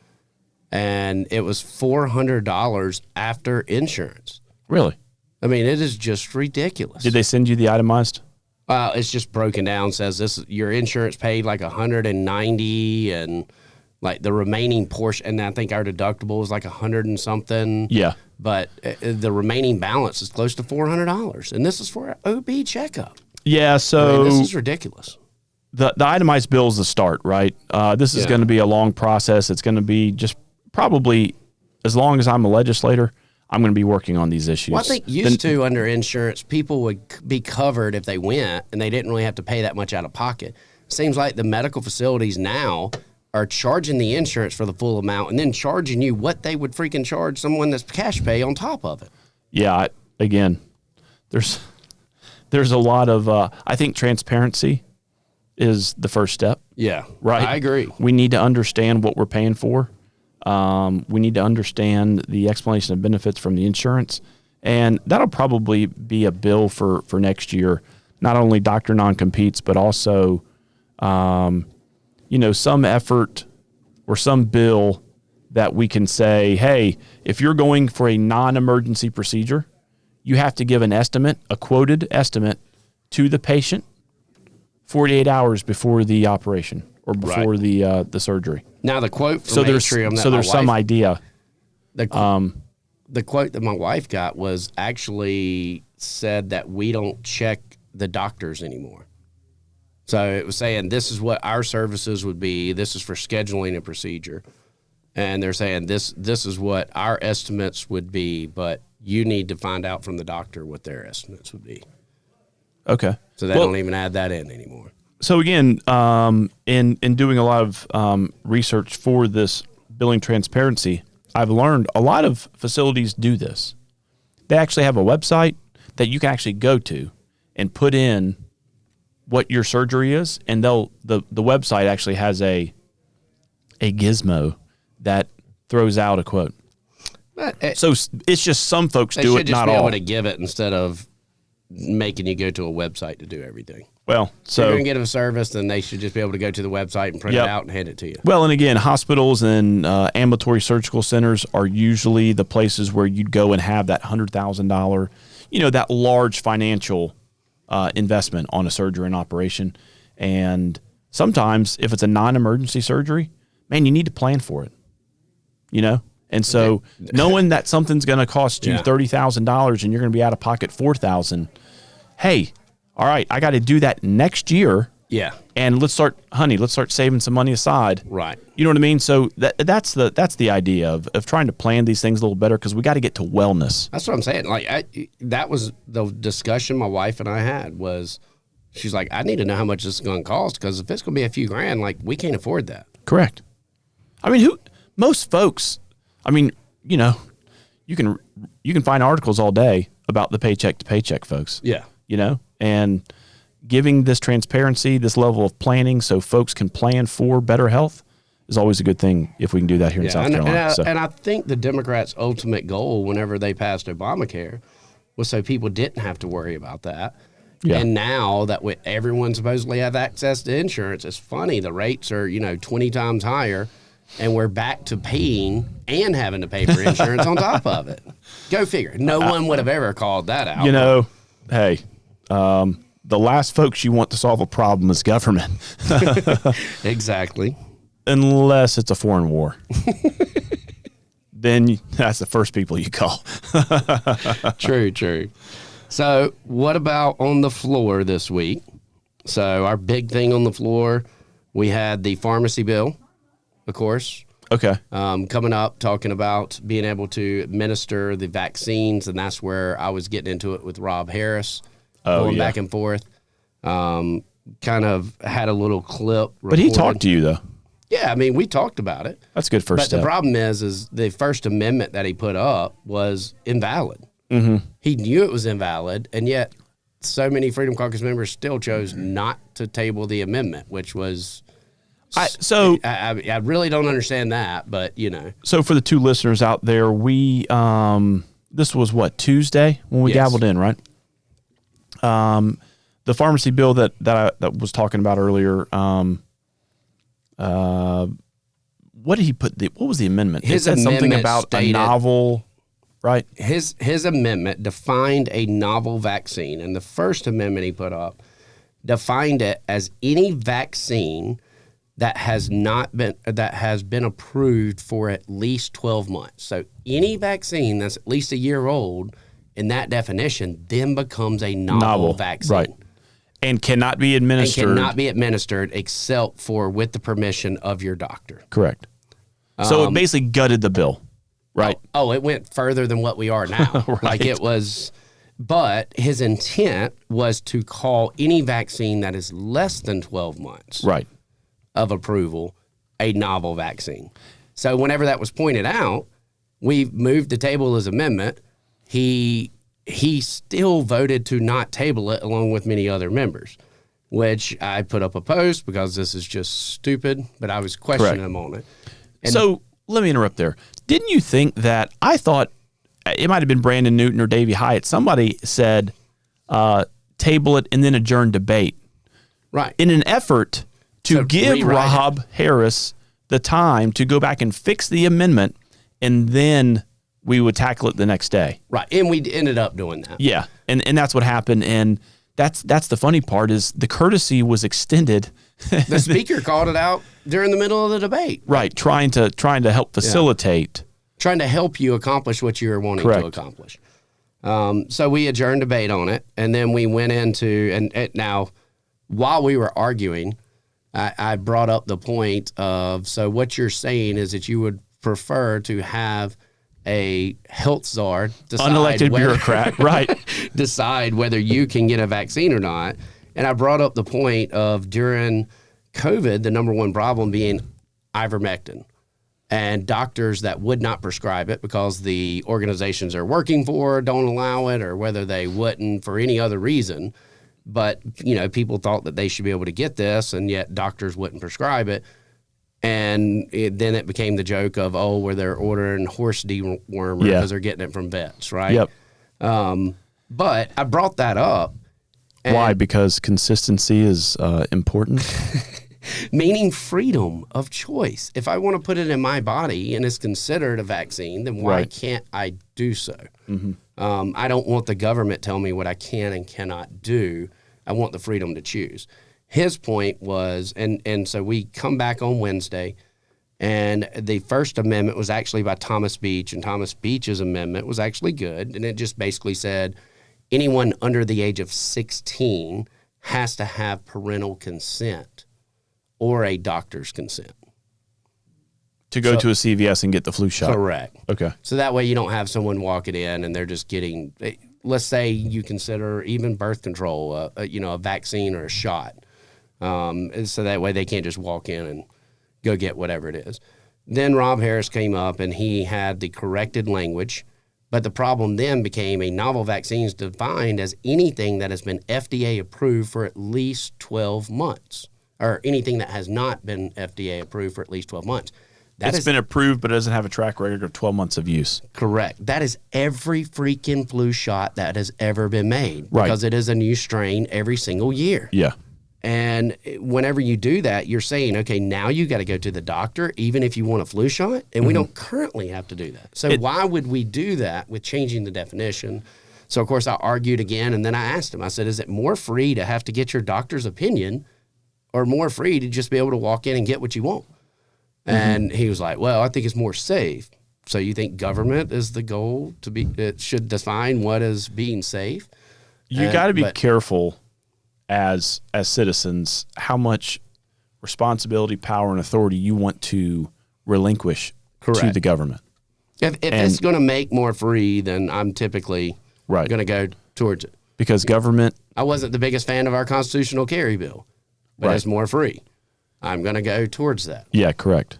And it was $400 after insurance. Really? I mean, it is just ridiculous. Did they send you the itemized? It's just broken down. Says this, your insurance paid like $190, and like the remaining portion, and I think our deductible is like $100 and something. Yeah. But the remaining balance is close to $400, and this is for an OB checkup. Yeah. So this is ridiculous. The itemized bill is the start, right? This is going to be a long process. It's going to be just probably as long as I'm a legislator, I'm going to be working on these issues. Well, I think under insurance, people would be covered if they went, and they didn't really have to pay that much out of pocket. Seems like the medical facilities now are charging the insurance for the full amount and then charging you what they would freaking charge someone that's cash pay on top of it. Yeah, again, there's a lot of, I think transparency is the first step. Yeah, right. I agree. We need to understand what we're paying for. We need to understand the explanation of benefits from the insurance, and that'll probably be a bill for next year. Not only doctor non-competes, but also, some effort or some bill that we can say, hey, if you're going for a non-emergency procedure, you have to give an estimate, a quoted estimate, to the patient 48 hours before the operation or before the surgery. Now the quote from Atrium that there's some idea. The quote that my wife got was actually said that we don't check the doctors anymore. So it was saying this is what our services would be. This is for scheduling a procedure, and they're saying this is what our estimates would be, but you need to find out from the doctor what their estimates would be. Okay. So they don't even add that in anymore. So again, in doing a lot of research for this billing transparency, I've learned a lot of facilities do this. They actually have a website that you can actually go to and put in what your surgery is, and the website actually has a gizmo that throws out a quote. So it's just some folks do it, not all. They should just be able to give it instead of making you go to a website to do everything. Well, If you're so going to get a service, then they should just be able to go to the website and print Yep. it out and hand it to you. well, and again, hospitals and ambulatory surgical centers are usually the places where you'd go and have that $100,000, that large financial investment on a surgery and operation. And sometimes, if it's a non-emergency surgery, man, you need to plan for it. And so knowing that something's going to cost you Yeah. $30,000 and you're going to be out of pocket $4,000, hey, all right, I got to do that next year. Yeah. And let's start saving some money aside. Right. You know what I mean? So that's the idea of trying to plan these things a little better, because we got to get to wellness. That's what I'm saying. Like, that was the discussion my wife and I had was, she's like, I need to know how much this is going to cost, because if it's going to be a few grand, like, we can't afford that. Correct. I mean, most folks, you can find articles all day about the paycheck to paycheck folks. Yeah. And giving this transparency, this level of planning so folks can plan for better health is always a good thing if we can do that here in South Carolina. And I think the Democrats' ultimate goal whenever they passed Obamacare was so people didn't have to worry about that. Yeah. And now that everyone supposedly have access to insurance, it's funny, the rates are, 20 times higher, and we're back to paying and having to pay for insurance on top of it. Go figure. No one would have ever called that out. Hey, the last folks you want to solve a problem is government. Exactly. Unless it's a foreign war. Then that's the first people you call. True. So what about on the floor this week? So our big thing on the floor, we had the pharmacy bill, of course, Okay. coming up, talking about being able to administer the vaccines, and that's where I was getting into it with Rob Harris, going back and forth. Kind of had a little clip. But he recorded. talked to you, though. Yeah, we talked about it. That's a good first But step. the problem is the First Amendment that he put up was invalid. Mm-hmm. He knew it was invalid, and yet so many Freedom Caucus members still chose not to table the amendment, which was... I really don't understand that, but, So for the two listeners out there, we this was Tuesday when we Yes. gavelled in, right? The pharmacy bill that I was talking about earlier. What did he put? What was the amendment? His it said something amendment about stated- a novel, right? His amendment defined a novel vaccine, and the First Amendment he put up defined it as any vaccine that has been approved for at least 12 months. So any vaccine that's at least a year old, in that definition, then becomes a novel vaccine. Right? And cannot be administered. And cannot be administered except for with the permission of your doctor. Correct. So it basically gutted the bill, right? Oh, it went further than what we are now. Right. Like it was, but his intent was to call any vaccine that is less than 12 months Right. of approval a novel vaccine. So whenever that was pointed out, we moved to table his amendment. He still voted to not table it along with many other members, which I put up a post because this is just stupid, but I was questioning him on it. And So let me interrupt there. Didn't you think that, I thought it might have been Brandon Newton or Davey Hyatt, somebody said table it and then adjourn debate right. in an effort to give rewrite it. Rob Harris the time to go back and fix the amendment, and then we would tackle it the next day. Right. And we ended up doing that. Yeah. And that's what happened. And that's the funny part is the courtesy was extended. The speaker called it out during the middle of the debate. Right. Trying to help facilitate. Trying to help you accomplish what you were wanting Correct. to accomplish. So we adjourned debate on it, and then we went into, and now while we were arguing, I brought up the point of, so what you're saying is that you would prefer to have a health czar decide Unelected bureaucrat, right. decide whether you can get a vaccine or not. And I brought up the point of during COVID, the number one problem being ivermectin. And doctors that would not prescribe it because the organizations they're working for don't allow it, or whether they wouldn't for any other reason. But, people thought that they should be able to get this, and yet doctors wouldn't prescribe it. And then it became the joke of, where they're ordering horse dewormer because they're getting it from vets, right? Yep. But I brought that up. Why? Because consistency is important. Meaning freedom of choice. If I want to put it in my body and it's considered a vaccine, then why can't I do so? I don't want the government telling me what I can and cannot do. I want the freedom to choose. His point was, and so we come back on Wednesday, and the First Amendment was actually by Thomas Beach, and Thomas Beach's amendment was actually good, and it just basically said anyone under the age of 16 has to have parental consent or a doctor's consent. To go to a CVS and get the flu shot. Correct. Okay. So that way you don't have someone walking in and they're just getting, let's say you consider even birth control, a vaccine or a shot. So that way they can't just walk in and go get whatever it is. Then Rob Harris came up and he had the corrected language. But the problem then became a novel vaccine is defined as anything that has been FDA approved for at least 12 months, or anything that has not been FDA approved for at least 12 months. It's been approved, but it doesn't have a track record of 12 months of use. Correct. That is every freaking flu shot that has ever been made. Right. Because it is a new strain every single year. Yeah. And whenever you do that, you're saying, okay, now you got to go to the doctor, even if you want a flu shot. And we don't currently have to do that. So why would we do that with changing the definition? So, of course, I argued again. And then I asked him, I said, is it more free to have to get your doctor's opinion or more free to just be able to walk in and get what you want? And he was like, well, I think it's more safe. So you think government is the goal to be, it should define what is being safe? You got to be careful as citizens, how much responsibility, power, and authority you want to relinquish to the government. If it's going to make more free, then I'm typically going to go towards it. Because government... I wasn't the biggest fan of our constitutional carry bill, but it's more free. I'm going to go towards that. Yeah, correct.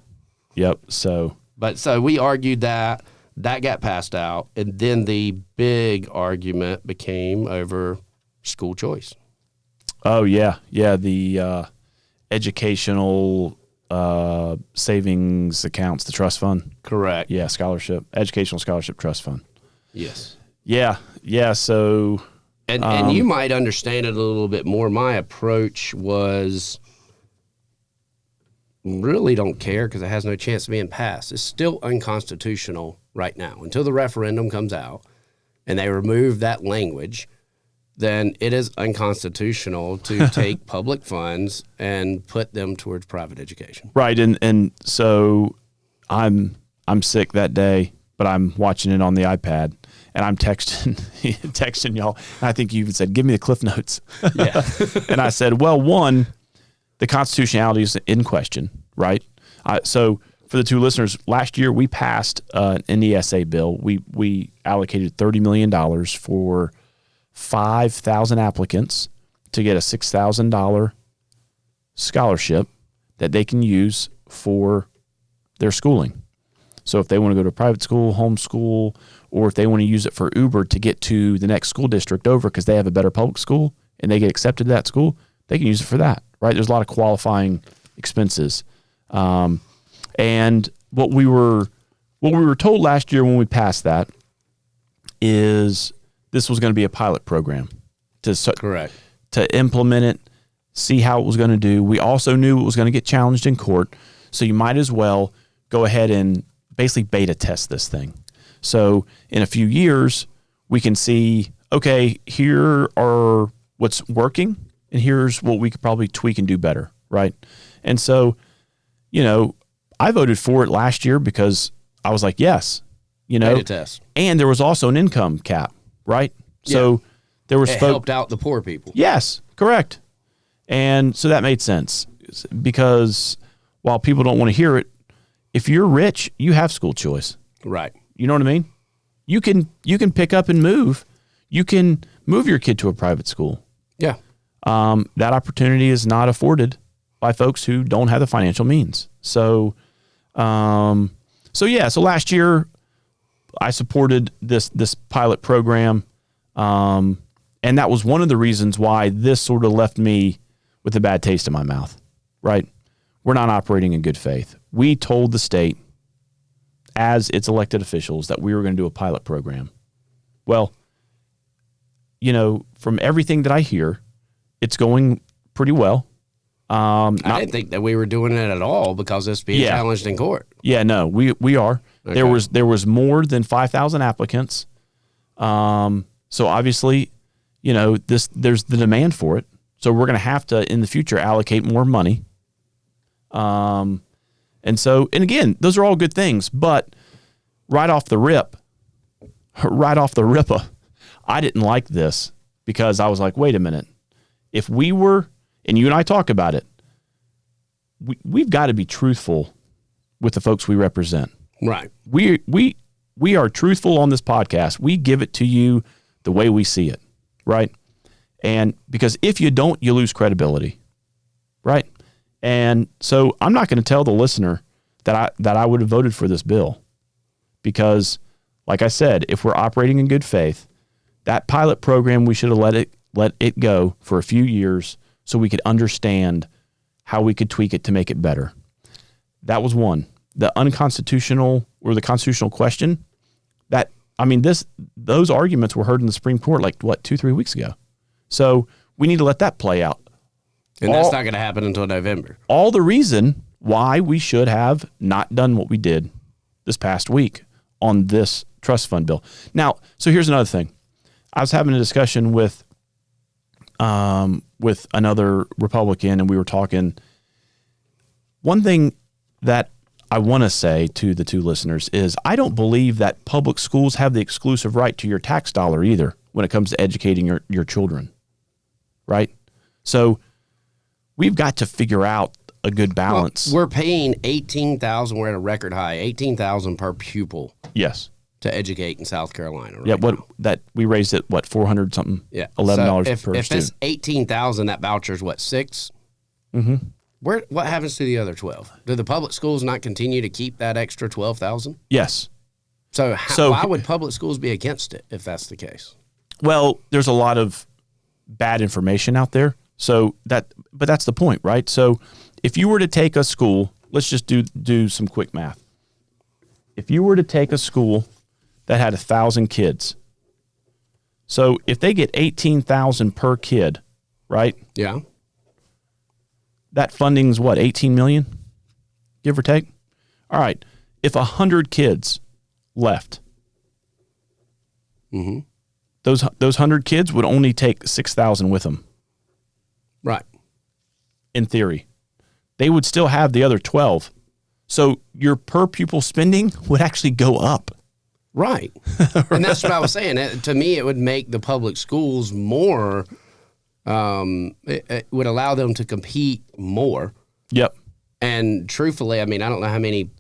Yep, so... So we argued that got passed out, and then the big argument became over school choice. Oh, yeah. Yeah, the educational savings accounts, the trust fund. Correct. Yeah, educational scholarship trust fund. Yes. Yeah, so... And you might understand it a little bit more. My approach was really don't care because it has no chance of being passed. It's still unconstitutional right now. Until the referendum comes out and they remove that language, then it is unconstitutional to take public funds and put them towards private education. Right, and so I'm sick that day, but I'm watching it on the iPad, and I'm texting y'all. And I think you even said, "Give me the Cliff Notes." Yeah, and I said, "Well, one, the constitutionality is in question, right?" So for the two listeners, last year we passed an NESA bill. We allocated $30 million for 5,000 applicants to get a $6,000 scholarship that they can use for their schooling. So if they want to go to a private school, homeschool, or if they want to use it for Uber to get to the next school district over because they have a better public school and they get accepted to that school, they can use it for that, right? There's a lot of qualifying expenses. And what we were told last year when we passed that is this was going to be a pilot program to implement it, see how it was going to do. We also knew it was going to get challenged in court, so you might as well go ahead and basically beta test this thing. So in a few years, we can see, okay, here are what's working, and here's what we could probably tweak and do better, right? And so, I voted for it last year because I was like, yes, beta test. And there was also an income cap, right? Yeah. So there was helped out the poor people. Yes, correct. And so that made sense because while people don't want to hear it, if you're rich, you have school choice. Right. You know what I mean? You can pick up and move. You can move your kid to a private school. Yeah. That opportunity is not afforded by folks who don't have the financial means. So last year I supported this pilot program. And that was one of the reasons why this sort of left me with a bad taste in my mouth, right? We're not operating in good faith. We told the state as its elected officials that we were going to do a pilot program. Well, from everything that I hear, it's going pretty well. I didn't think that we were doing it at all because it's being challenged in court. Yeah, no, we are. Okay. There was more than 5,000 applicants. So obviously, there's the demand for it. So we're going to have to, in the future, allocate more money. And again, those are all good things, but right off the ripper, I didn't like this because I was like, wait a minute. If we were, and you and I talk about it, we've got to be truthful with the folks we represent. Right. We are truthful on this podcast. We give it to you the way we see it, right? And because if you don't, you lose credibility, right? And so I'm not going to tell the listener that I would have voted for this bill because, like I said, if we're operating in good faith, that pilot program, we should have let it go for a few years so we could understand how we could tweak it to make it better. That was one. The unconstitutional or the constitutional question, those arguments were heard in the Supreme Court 2-3 weeks ago. So we need to let that play out. And that's not going to happen until November. All the reason why we should have not done what we did this past week on this trust fund bill. Now, so here's another thing. I was having a discussion with another Republican, and we were talking. One thing that I want to say to the two listeners is I don't believe that public schools have the exclusive right to your tax dollar either when it comes to educating your children, right? So we've got to figure out a good balance. Well, we're paying $18,000. We're at a record high, $18,000 per pupil. Yes. To educate in South Carolina. Right now. We raised it, $400 something? Yeah. $11 per student. If it's $18,000, that voucher's what, $6? Mm-hmm. What happens to the other 12? Do the public schools not continue to keep that extra $12,000? Yes. So why would public schools be against it if that's the case? Well, there's a lot of bad information out there. But that's the point, right? So if you were to take a school, let's just do some quick math. If you were to take a school that had 1,000 kids, so if they get $18,000 per kid, right? Yeah. That funding's what, $18 million, give or take? All right. If 100 kids left, mm-hmm. those 100 kids would only take $6,000 with them. Right. In theory. They would still have the other 12. So your per pupil spending would actually go up. Right. And that's what I was saying. To me, it would make the public schools more, it would allow them to compete more. Yep. And truthfully, I don't know how many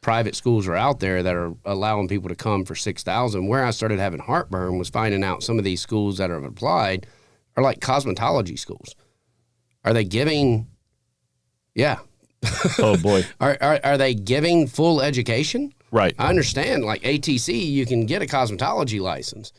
private schools are out there that are allowing people to come for $6,000. Where I started having heartburn was finding out some of these schools that have applied are like cosmetology schools. Are they giving? Yeah. Oh boy. Are they giving full education? Right. I understand, like ATC, you can get a cosmetology license,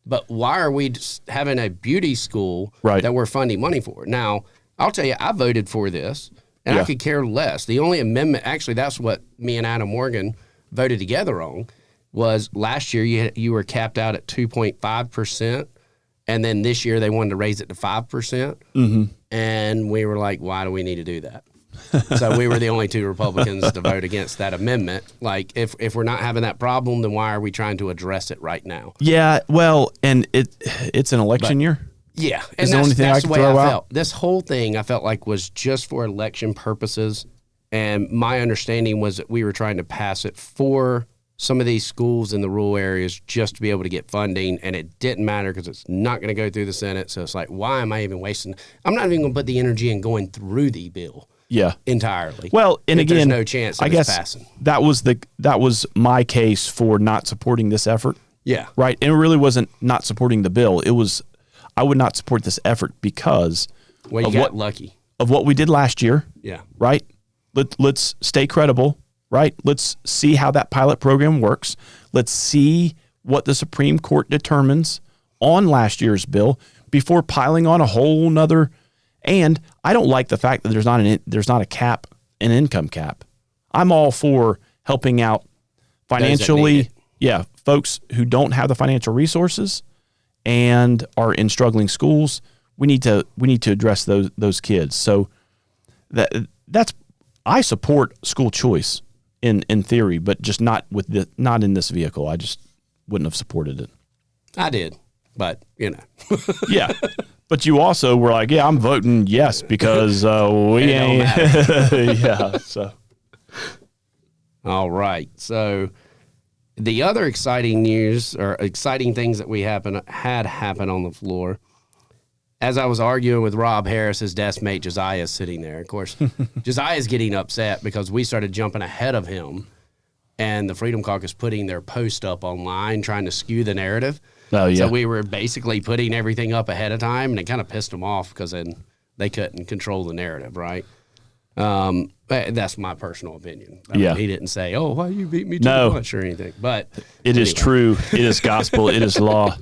but why are we just having a beauty school that we're funding money for? Now, I'll tell you, I voted for this, and I could care less. The only amendment, actually, that's what me and Adam Morgan voted together on, was last year you were capped out at 2.5%, and then this year they wanted to raise it to 5%, mm-hmm. and we were like, why do we need to do that? So we were the only two Republicans to vote against that amendment. Like, if we're not having that problem, then why are we trying to address it right now? Yeah, well, and it's an election year. Yeah, and that's the way I felt. This whole thing I felt like was just for election purposes, and my understanding was that we were trying to pass it for some of these schools in the rural areas just to be able to get funding, and it didn't matter because it's not going to go through the Senate. So it's like, why am I even wasting? I'm not even going to put the energy in going through the bill. Yeah, entirely. Well, and again, there's no chance of it passing. That was my case for not supporting this effort. Yeah, right. And it really wasn't not supporting the bill. It was I would not support this effort because lucky of what we did last year. Yeah, right. Let's stay credible. Right. Let's see how that pilot program works. Let's see what the Supreme Court determines on last year's bill before piling on a whole nother. And I don't like the fact that there's not a cap, an income cap. I'm all for helping out financially, folks who don't have the financial resources and are in struggling schools, we need to address those kids. So that's I support school choice in theory, but just not in this vehicle. I just wouldn't have supported it. I did, but Yeah. But you also were like, yeah, I'm voting yes because we ain't. Yeah. So. All right. So the other exciting news or exciting things that we had happen on the floor, as I was arguing with Rob Harris, his desk mate Josiah is sitting there. Of course, Josiah's getting upset because we started jumping ahead of him, and the Freedom Caucus putting their post up online trying to skew the narrative. Oh, yeah. So we were basically putting everything up ahead of time, and it kind of pissed them off because then they couldn't control the narrative, right? That's my personal opinion. I mean, he didn't say, "Oh, why you beat me to the punch" or anything. But it is true. It is gospel. It is law.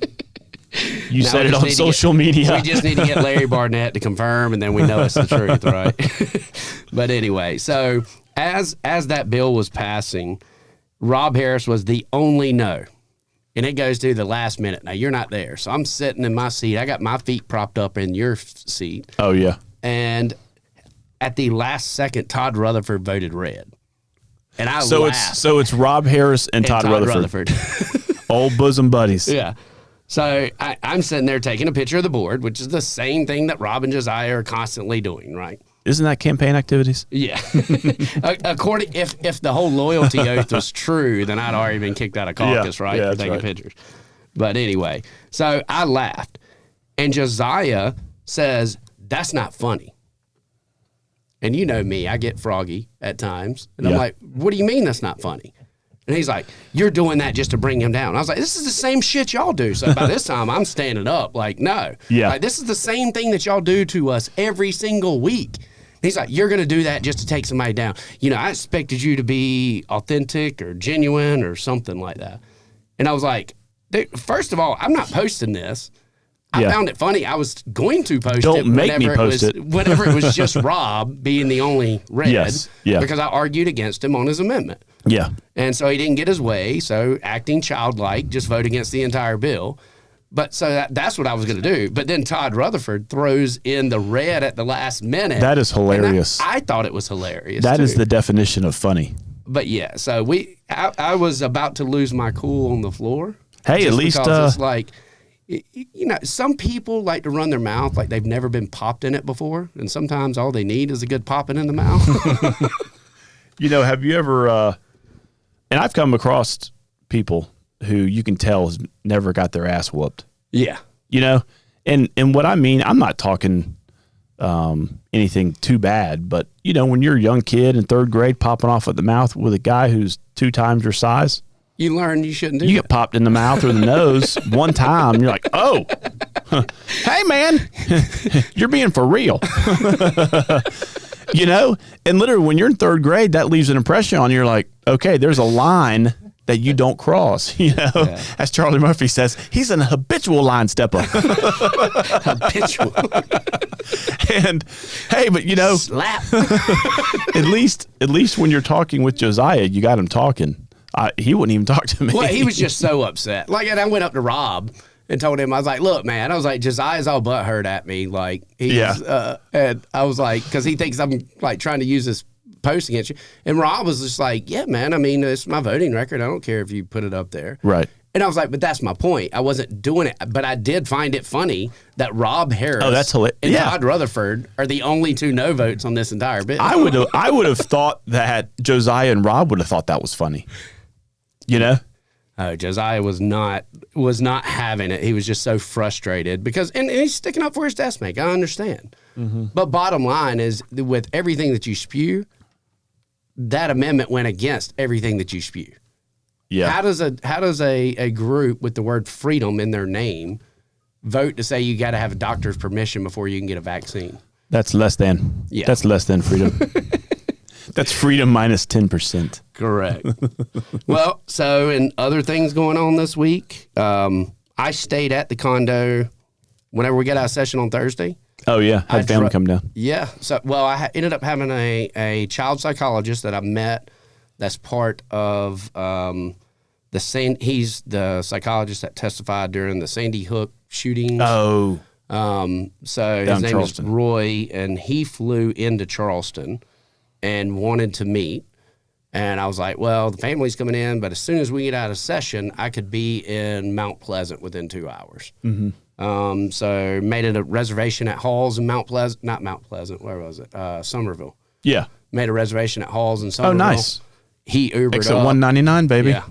You said it on social media. We just need to get Larry Barnett to confirm, and then we know it's the truth, right? But anyway, so as that bill was passing, Rob Harris was the only no. And it goes to the last minute. Now, you're not there. So I'm sitting in my seat. I got my feet propped up in your seat. Oh, yeah. And at the last second, Todd Rutherford voted red. And I laughed. So it's Rob Harris and Todd Rutherford. Old bosom buddies. Yeah. So I'm sitting there taking a picture of the board, which is the same thing that Rob and Josiah are constantly doing, right? Isn't that campaign activities? Yeah. According, if the whole loyalty oath was true, then I'd already been kicked out of caucus, right? Yeah, for taking pictures. But anyway, so I laughed. And Josiah says, "That's not funny." And you know me, I get froggy at times. And I'm like, "What do you mean that's not funny?" And he's like, "You're doing that just to bring him down." I was like, "This is the same shit y'all do." So by this time, I'm standing up like, no. Yeah. Like, this is the same thing that y'all do to us every single week. He's like, "You're going to do that just to take somebody down. I expected you to be authentic or genuine or something like that." And I was like, "Dude, first of all, I'm not posting this. I found it funny. I was going to post it whenever it was just Rob being the only red because I argued against him on his amendment." Yeah. And so he didn't get his way. So acting childlike, just vote against the entire bill. But so that's what I was going to do. But then Todd Rutherford throws in the red at the last minute. That is hilarious. I thought it was hilarious. That is the definition of funny. But yeah, so I was about to lose my cool on the floor. Hey, at least it's like, some people like to run their mouth like they've never been popped in it before, and sometimes all they need is a good popping in the mouth. Have you ever? And I've come across people who you can tell has never got their ass whooped. Yeah. And what I mean, I'm not talking anything too bad, but when you're a young kid in third grade popping off at the mouth with a guy who's 2 times your size, you learn you shouldn't do You that. get popped in the mouth or the nose one time, you're like, oh, hey man, you're being for real. And literally when you're in third grade, that leaves an impression on you. You're like, okay, there's a line that you don't cross, As Charlie Murphy says, he's an habitual line stepper. Habitual. And hey, but slap. at least when you're talking with Josiah, you got him talking. He wouldn't even talk to me. Well, he was just so upset. And I went up to Rob and told him, I was like, "Look, man," I was like, "Josiah's all butthurt at me." Like, and I was like, because he thinks I'm like trying to use this post against you. And Rob was just like, "Yeah, man, I mean, it's my voting record. I don't care if you put it up there." Right. And I was like, "But that's my point. I wasn't doing it. But I did find it funny that Rob Harris that's hilarious. and Todd Rutherford are the only 2 no votes on this entire bill." I would have thought that Josiah and Rob would have thought that was funny. Josiah was not having it. He was just so frustrated because, and he's sticking up for his desk mate. I understand. Mm-hmm. But bottom line is, with everything that you spew, that amendment went against everything that you spew. Yeah. How does a group with the word freedom in their name vote to say you got to have a doctor's permission before you can get a vaccine? That's less than. Yeah. That's less than freedom. That's freedom minus 10%. Correct. Well, so in other things going on this week, I stayed at the condo whenever we got out of session on Thursday. Oh, yeah. Had family come down. Yeah. So, I ended up having a child psychologist that I met that's part of he's the psychologist that testified during the Sandy Hook shootings. Oh, So down his name Charleston. is Roy, and he flew into Charleston and wanted to meet. And I was like, well, the family's coming in, but as soon as we get out of session, I could be in Mount Pleasant within 2 hours. So made it a reservation at Halls in Mount Pleasant, not Mount Pleasant, where was it? Somerville. Yeah. Made a reservation at Halls in Somerville. Oh, nice. He Ubered Exit up. 199, baby. Yeah.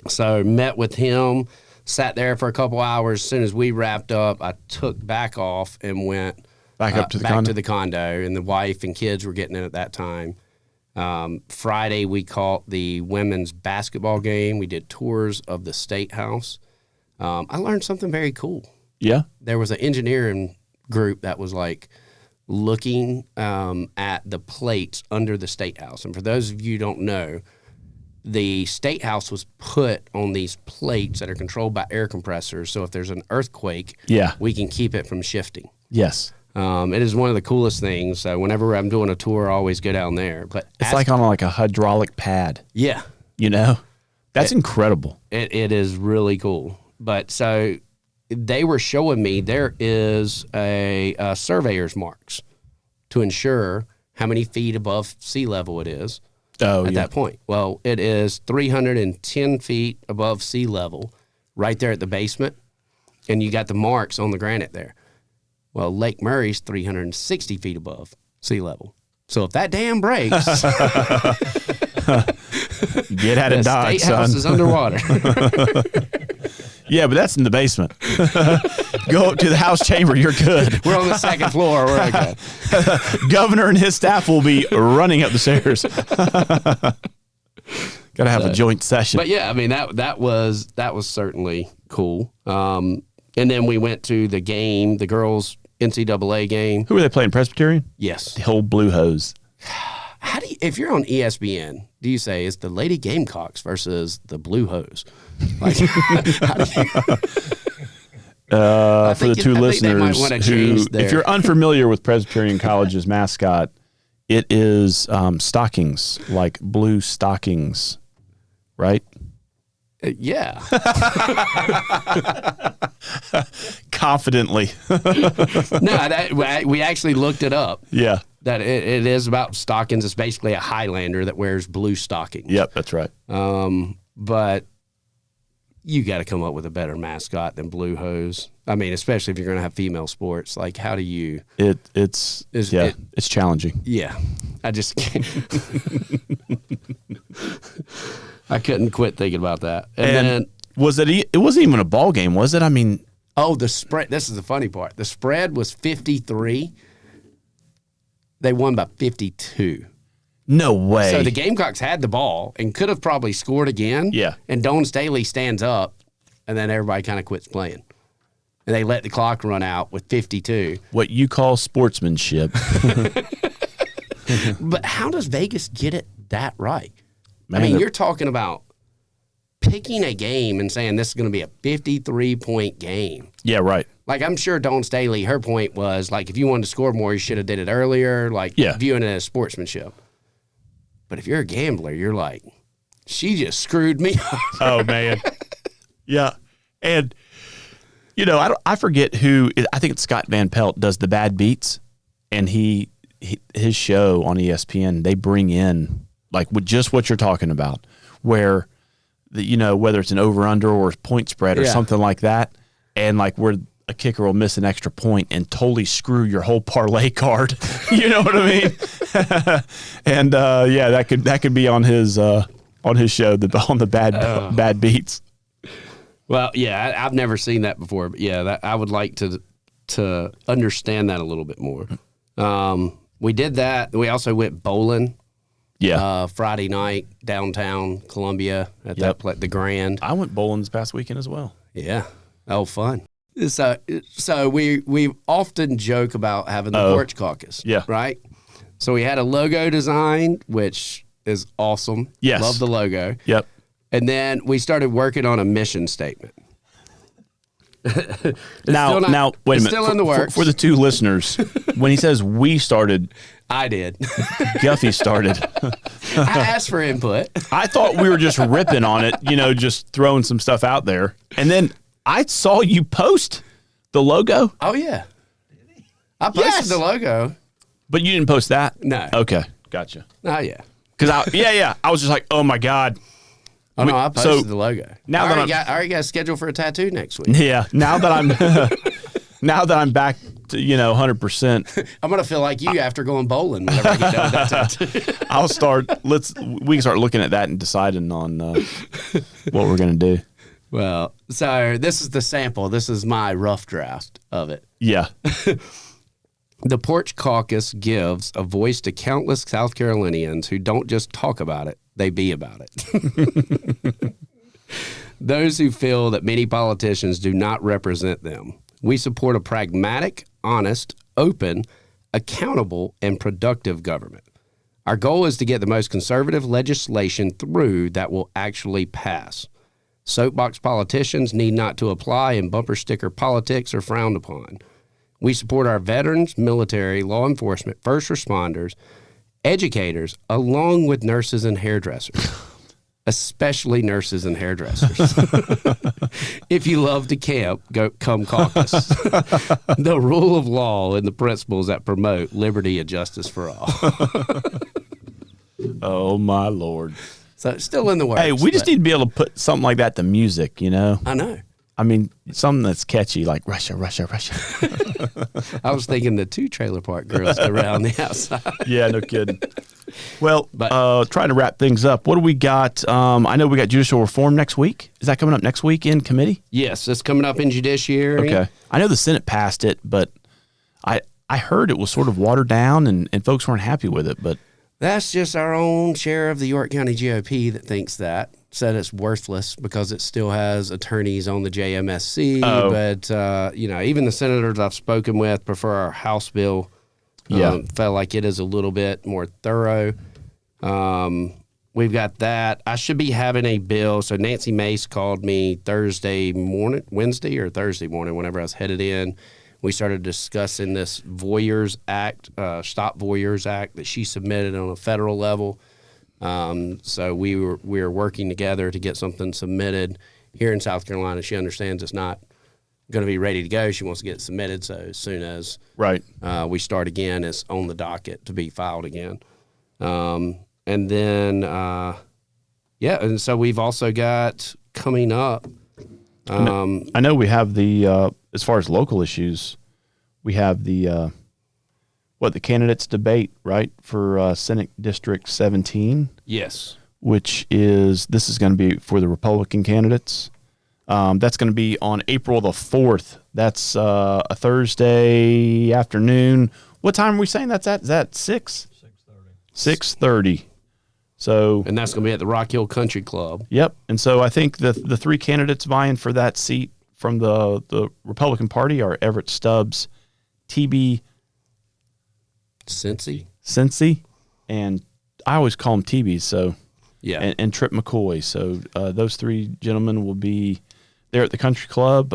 So met with him, sat there for a couple hours. As soon as we wrapped up, I took back off and went Back up to the back condo. to the condo, and the wife and kids were getting in at that time. Friday, we caught the women's basketball game. We did tours of the State House. I learned something very cool. Yeah. There was an engineering group that was like looking at the plates under the State House. And for those of you who don't know, the State House was put on these plates that are controlled by air compressors. So if there's an earthquake, Yeah. we can keep it from shifting. Yes. It is one of the coolest things. So whenever I'm doing a tour, I always go down there. But It's like on like a hydraulic pad, yeah, you know? That's incredible. it is really cool. But so they were showing me there is a surveyor's marks to ensure how many feet above sea level it is Oh, at yeah. that point. Well, it is 310 feet above sea level right there at the basement, and you got the marks on the granite there. Well, Lake Murray's 360 feet above sea level. So if that dam breaks, Get out the of Dodge, State House son. is underwater. Yeah, but that's in the basement. Go up to the House chamber. You're good. We're on the second floor. We're okay. Governor and his staff will be running up the stairs. Got to have a joint session. But yeah, I mean that was certainly cool. And then we went to the game, the girls' NCAA game. Who were they playing? Presbyterian? Yes. The whole Blue Hose. How do you, if you're on ESPN, do you say it's the Lady Gamecocks versus the Blue Hose? Like, how do you, For the two listeners who, their, if you're unfamiliar with Presbyterian College's mascot, it is stockings, like blue stockings, right? yeah. Confidently. No, we actually looked it up. Yeah. That it is about stockings. It's basically a Highlander that wears blue stockings. Yep, that's right. But you got to come up with a better mascot than Blue Hose. I mean, especially if you're going to have female sports. Like, how do you? It's challenging. Yeah, I just can't. I couldn't quit thinking about that. And then, was it? It wasn't even a ball game, was it? I mean, oh, the spread. This is the funny part. The spread was 53. They won by 52. no way. So the Gamecocks had the ball and could have probably scored again. Yeah. And Dawn Staley stands up, and then everybody kind of quits playing. And they let the clock run out with 52. What you call sportsmanship. But how does Vegas get it that right? Man, I mean, you're talking about picking a game and saying this is going to be a 53-point game. Yeah, right. Like, I'm sure Dawn Staley, her point was, like, if you wanted to score more, you should have did it earlier, like, Yeah. viewing it as sportsmanship. But if you're a gambler, you're like, she just screwed me up. Oh, man. Yeah. And, you know, I forget who, I think it's Scott Van Pelt does the bad beats. And his show on ESPN, they bring in, like, with just what you're talking about, where, you know, whether it's an over-under or a point spread or Yeah. something like that, and, like, where a kicker will miss an extra point and totally screw your whole parlay card. You know what I mean? And yeah, that could be on his show, on the bad beats. Well, yeah, I've never seen that before, but yeah, I would like to understand that a little bit more. We did that. We also went bowling. Yeah, Friday night downtown Columbia at the Grand. I went bowling this past weekend as well. Yeah, oh, fun. So we often joke about having the porch caucus. Yeah. Right. So we had a logo design, which is awesome. Yes. Love the logo. Yep. And then we started working on a mission statement. Now, wait a minute. Still in the works. For the two listeners, when he says we started, I did. Guffey started. I asked for input. I thought we were just ripping on it, you know, just throwing some stuff out there. And then I saw you post the logo. Oh, yeah. I posted the logo. But you didn't post that? No. Okay. Gotcha. Oh, yeah. Because I was just like, oh my God. Oh, no, I posted the logo. Now I already got a schedule for a tattoo next week. Yeah. Now that I'm back to, 100%. I'm going to feel like you after going bowling whenever I get done with that tattoo. We can start looking at that and deciding on what we're going to do. Well, so this is the sample. This is my rough draft of it. Yeah. The Porch Caucus gives a voice to countless South Carolinians who don't just talk about it, they be about it. Those who feel that many politicians do not represent them. We support a pragmatic, honest, open, accountable, and productive government. Our goal is to get the most conservative legislation through that will actually pass. Soapbox politicians need not to apply, and bumper sticker politics are frowned upon. We support our veterans, military, law enforcement, first responders, educators, along with nurses and hairdressers, especially nurses and hairdressers. If you love to camp, come caucus. The rule of law and the principles that promote liberty and justice for all. Oh, my Lord. So it's still in the works. Hey, we just need to be able to put something like that to music, I know. I mean, something that's catchy, like Russia, Russia, Russia. I was thinking the 2 Trailer Park Girls around the outside. Yeah, no kidding. Well, trying to wrap things up. What do we got? I know we got judicial reform next week. Is that coming up next week in committee? Yes, it's coming up in judiciary. Okay. I know the Senate passed it, but I heard it was sort of watered down and folks weren't happy with it. But that's just our own share of the York County GOP that thinks that. Said it's worthless because it still has attorneys on the JMSC. Oh. But, even the senators I've spoken with prefer our House bill. Felt like it is a little bit more thorough. We've got that. I should be having a bill. So Nancy Mace called me Wednesday morning, whenever I was headed in. We started discussing this Voyeurs Act, Stop Voyeurs Act that she submitted on a federal level. So we were working together to get something submitted here in South Carolina. She understands it's not going to be ready to go. She wants to get it submitted. So as soon as we start again, it's on the docket to be filed again. And then, and so we've also got coming up. I know we have the, as far as local issues, we have the candidates debate, right, for Senate District 17. Yes. This is going to be for the Republican candidates. That's going to be on April the 4th. That's a Thursday afternoon. What time are we saying that's at? Is that 6? 6:30. So, and that's going to be at the Rock Hill Country Club. Yep. And so I think the 3 candidates vying for that seat from the Republican Party are Everett Stubbs, TB Cincy, and I always call him TB. So yeah, and Trip McCoy. So those 3 gentlemen will be there at the country club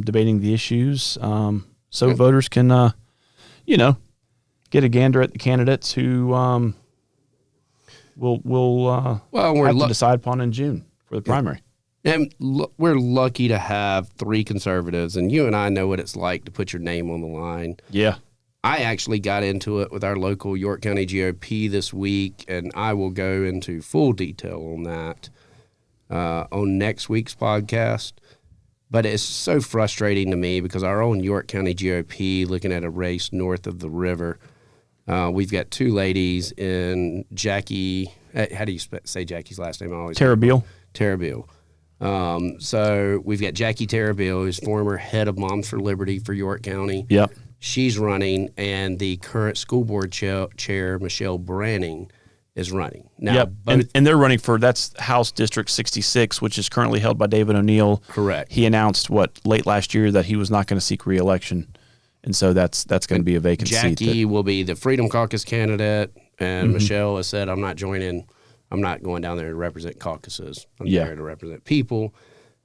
debating the issues. So voters can get a gander at the candidates who we'll have to decide upon in June for the primary. And we're lucky to have 3 conservatives, and you and I know what it's like to put your name on the line. Yeah. I actually got into it with our local York County GOP this week, and I will go into full detail on that on next week's podcast. But it's so frustrating to me because our own York County GOP, looking at a race north of the river, we've got 2 ladies in Jackie. How do you say Jackie's last name? Terabile. So we've got Jackie Terabile, who's former head of Moms for Liberty for York County. Yep. She's running, and the current school board chair, Michelle Branning, is running. Now, and they're running for, that's House District 66, which is currently held by David O'Neill. Correct. He announced, late last year that he was not going to seek re-election. And so that's going to be a vacant seat. Jackie will be the Freedom Caucus candidate, and Michelle has said, I'm not going down there to represent caucuses. I'm there to represent people.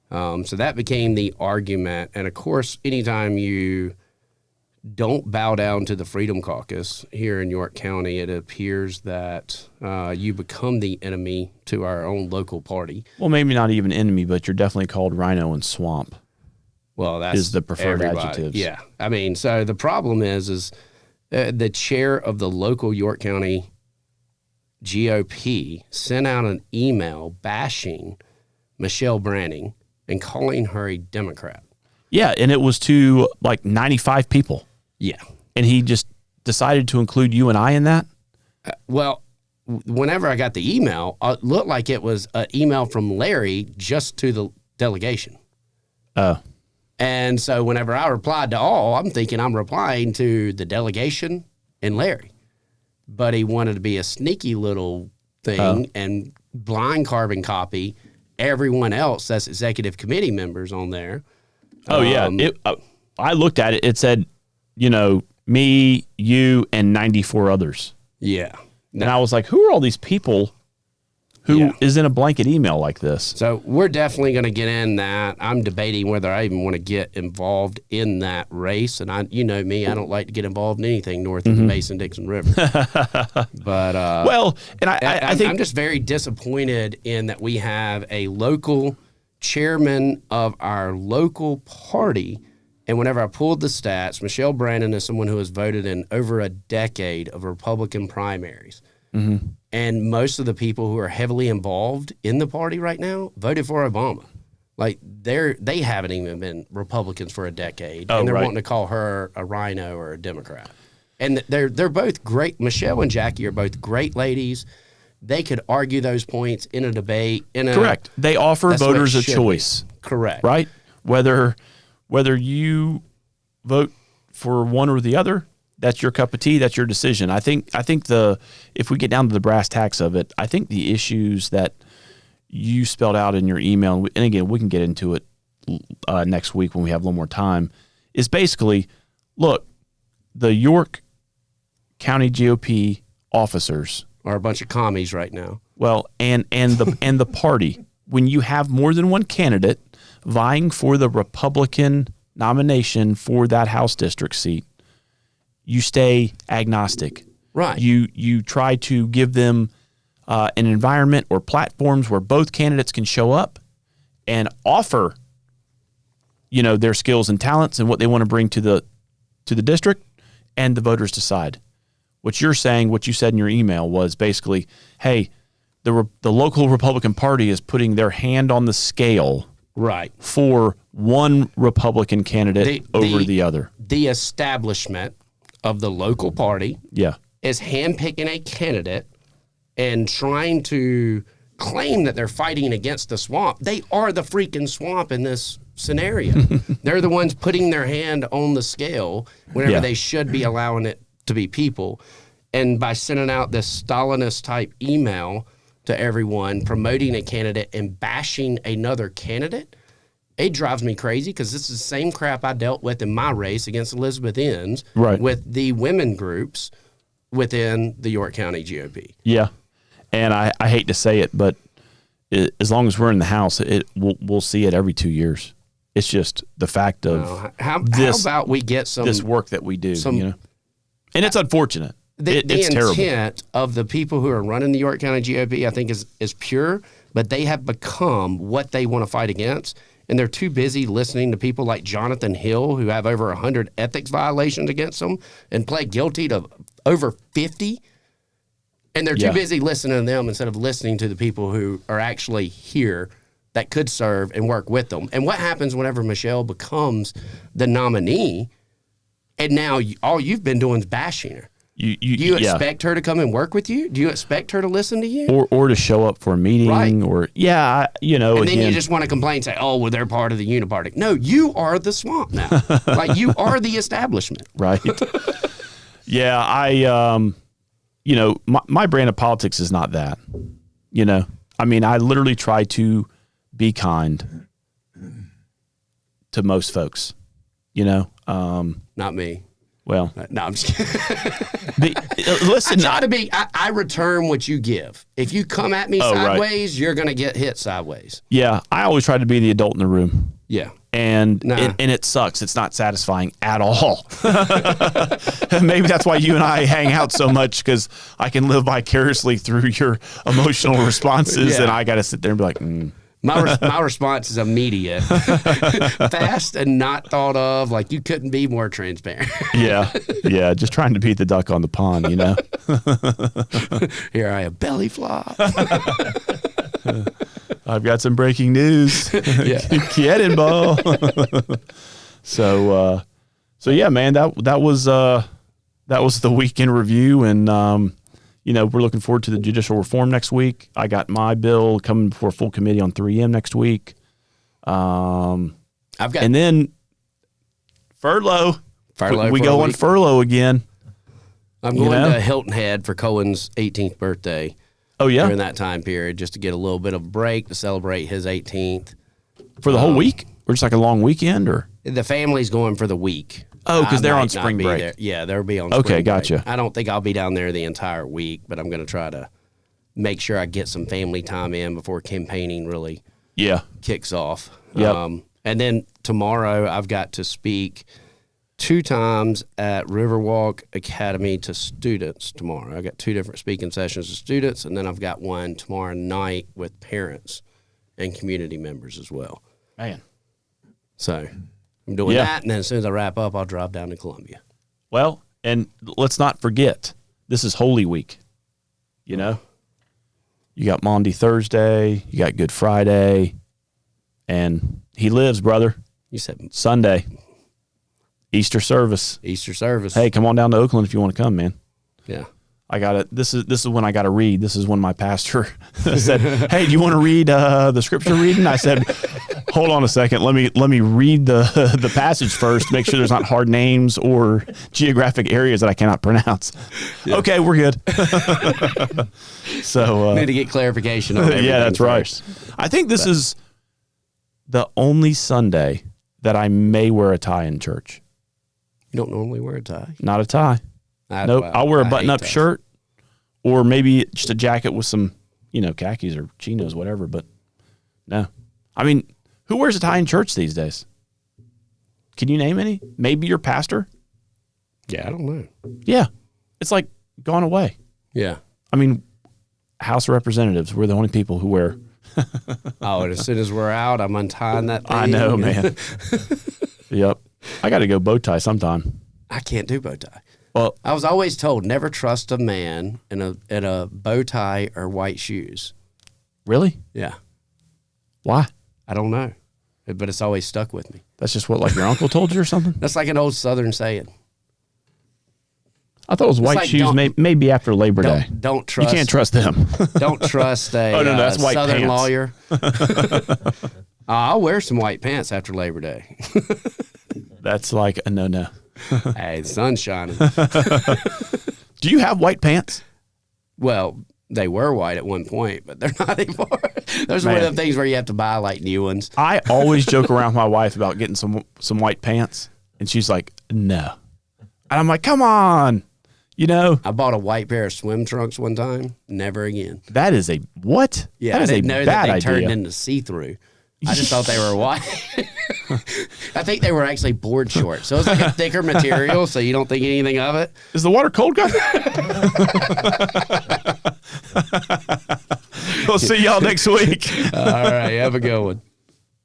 So that became the argument. And, of course, anytime you don't bow down to the Freedom Caucus here in York County, it appears that you become the enemy to our own local party. Well, maybe not even enemy, but you're definitely called Rhino and Swamp. Well, that's is the preferred everybody. adjectives. Yeah. I mean, so the problem is the chair of the local York County GOP sent out an email bashing Michelle Branning and calling her a Democrat. Yeah, and it was to like 95 people. Yeah. And he just decided to include you and I in that? Well, whenever I got the email, it looked like it was an email from Larry just to the delegation. Oh. And so whenever I replied to all, I'm thinking I'm replying to the delegation and Larry. But he wanted to be a sneaky little thing and blind carbon copy everyone else that's executive committee members on there. Oh, yeah. I looked at it. It said, me, you, and 94 others. Yeah. And I was like, who are all these people who is in a blanket email like this? So we're definitely going to get in that. I'm debating whether I even want to get involved in that race. And you know me, I don't like to get involved in anything north of the Mason-Dixon River. But I think I'm just very disappointed in that we have a local chairman of our local party. And whenever I pulled the stats, Michelle Brannon is someone who has voted in over a decade of Republican primaries. Mm-hmm. And most of the people who are heavily involved in the party right now voted for Obama. Like they haven't even been Republicans for a decade, and they're wanting to call her a rhino or a Democrat. And they're both great. Michelle and Jackie are both great ladies. They could argue those points in a debate. Correct. They offer voters a choice. Correct. Right. Whether you vote for one or the other, that's your cup of tea. That's your decision. I think if we get down to the brass tacks of it, I think the issues that you spelled out in your email, and again, we can get into it next week when we have a little more time, is basically, look, the York County GOP officers are a bunch of commies right now. Well, and the party, when you have more than one candidate vying for the Republican nomination for that House district seat, you stay agnostic. Right. You try to give them an environment or platforms where both candidates can show up and offer, their skills and talents and what they want to bring to the district, and the voters decide. What you're saying, what you said in your email was basically, hey, the local Republican Party is putting their hand on the scale, right, for one Republican candidate over the other. The establishment of the local party is handpicking a candidate and trying to claim that they're fighting against the swamp. They are the freaking swamp in this scenario. They're the ones putting their hand on the scale whenever they should be allowing it to be people. And by sending out this Stalinist type email to everyone promoting a candidate and bashing another candidate, it drives me crazy because this is the same crap I dealt with in my race against Elizabeth Enns with the women groups within the York County GOP. Yeah. And I hate to say it, but as long as we're in the House, we'll see it every 2 years. It's just the fact of how about we get this work that we do, And it's unfortunate. It's intent terrible. Of the people who are running the York County GOP, I think, is pure, but they have become what they want to fight against. And they're too busy listening to people like Jonathan Hill, who have over 100 ethics violations against them and pled guilty to over 50. And they're too busy listening to them instead of listening to the people who are actually here that could serve and work with them. And what happens whenever Michelle becomes the nominee and now all you've been doing is bashing her? You expect her to come and work with you? Do you expect her to listen to you? Or to show up for a meeting? Right. And then you just want to complain and say, oh, well, they're part of the uniparty. No, you are the swamp now. Like, you are the establishment. Right. Yeah, my brand of politics is not that. I mean, I literally try to be kind to most folks, Not me. Well, no, I'm just kidding. Listen, I return what you give. If you come at me sideways, you're going to get hit sideways. Yeah, I always try to be the adult in the room. Yeah. And it sucks. It's not satisfying at all. Maybe that's why you and I hang out so much, because I can live vicariously through your emotional responses, and I got to sit there and be like, My response is immediate, fast and not thought of. Like, you couldn't be more transparent. Yeah. Just trying to beat the duck on the pond, you know. Here I am, belly flop. I've got some breaking news. Yeah. Cannonball. So yeah, man, that was the weekend review, and we're looking forward to the judicial reform next week. I got my bill coming before full committee on 3M next week. And then furlough. We go on furlough again. I'm going to Hilton Head for Cohen's 18th birthday. Oh yeah, during that time period, just to get a little bit of a break to celebrate his 18th. For the whole week, or just like a long weekend, or the family's going for the week. Oh, because they're on spring break. There. Yeah, they'll be on spring break. Okay, gotcha. I don't think I'll be down there the entire week, but I'm going to try to make sure I get some family time in before campaigning really kicks off. Yep. And then tomorrow I've got to speak 2 times at Riverwalk Academy to students tomorrow. I got 2 different speaking sessions to students, and then I've got one tomorrow night with parents and community members as well. Man. So I'm doing that, and then as soon as I wrap up, I'll drive down to Columbia. Well, and let's not forget, this is Holy Week. You know? You got Maundy Thursday, you got Good Friday, and he lives, brother. You said Sunday. Easter service. Hey, come on down to Oakland if you want to come, man. Yeah. I got it. This is when I got to read. This is when my pastor said, "Hey, do you want to read the scripture reading?" I said, "Hold on a second. Let me read the passage first. Make sure there's not hard names or geographic areas that I cannot pronounce." Yeah. Okay, we're good. So need to get clarification on everything. Yeah, that's first. right. I think this is the only Sunday that I may wear a tie in church. You don't normally wear a tie? Not a tie. Nope. I'll wear a button-up shirt, or maybe just a jacket with some, khakis or chinos, whatever. But no. I mean, who wears a tie in church these days? Can you name any? Maybe your pastor? Yeah, I don't know. Yeah. It's like gone away. Yeah. I mean, House of Representatives, we're the only people who wear. Oh, and as soon as we're out, I'm untying that thing. I know, man. Yep. I got to go bow tie sometime. I can't do bow tie. Well, I was always told never trust a man in a bow tie or white shoes. Really? Yeah. Why? I don't know, but it's always stuck with me. That's just what, like your uncle told you or something? That's like an old Southern saying. I thought it was white shoes maybe after Labor Day. Don't trust. You can't trust them. Don't trust a that's white Southern pants. lawyer. I'll wear some white pants after Labor Day. That's like a no-no. Hey, the sun's shining. Do you have white pants? Well, they were white at one point, but they're not anymore. Those are one of them things where you have to buy like new ones. I always joke around with my wife about getting some white pants, and she's like, no. And I'm like, come on. I bought a white pair of swim trunks one time. Never again. That is a what? Yeah, that is I didn't know that they turned idea. into see-through. I just thought they were white. I think they were actually board shorts. So it was like a thicker material, so you don't think anything of it. Is the water cold, guys? We'll see y'all next week. All right, have a good one.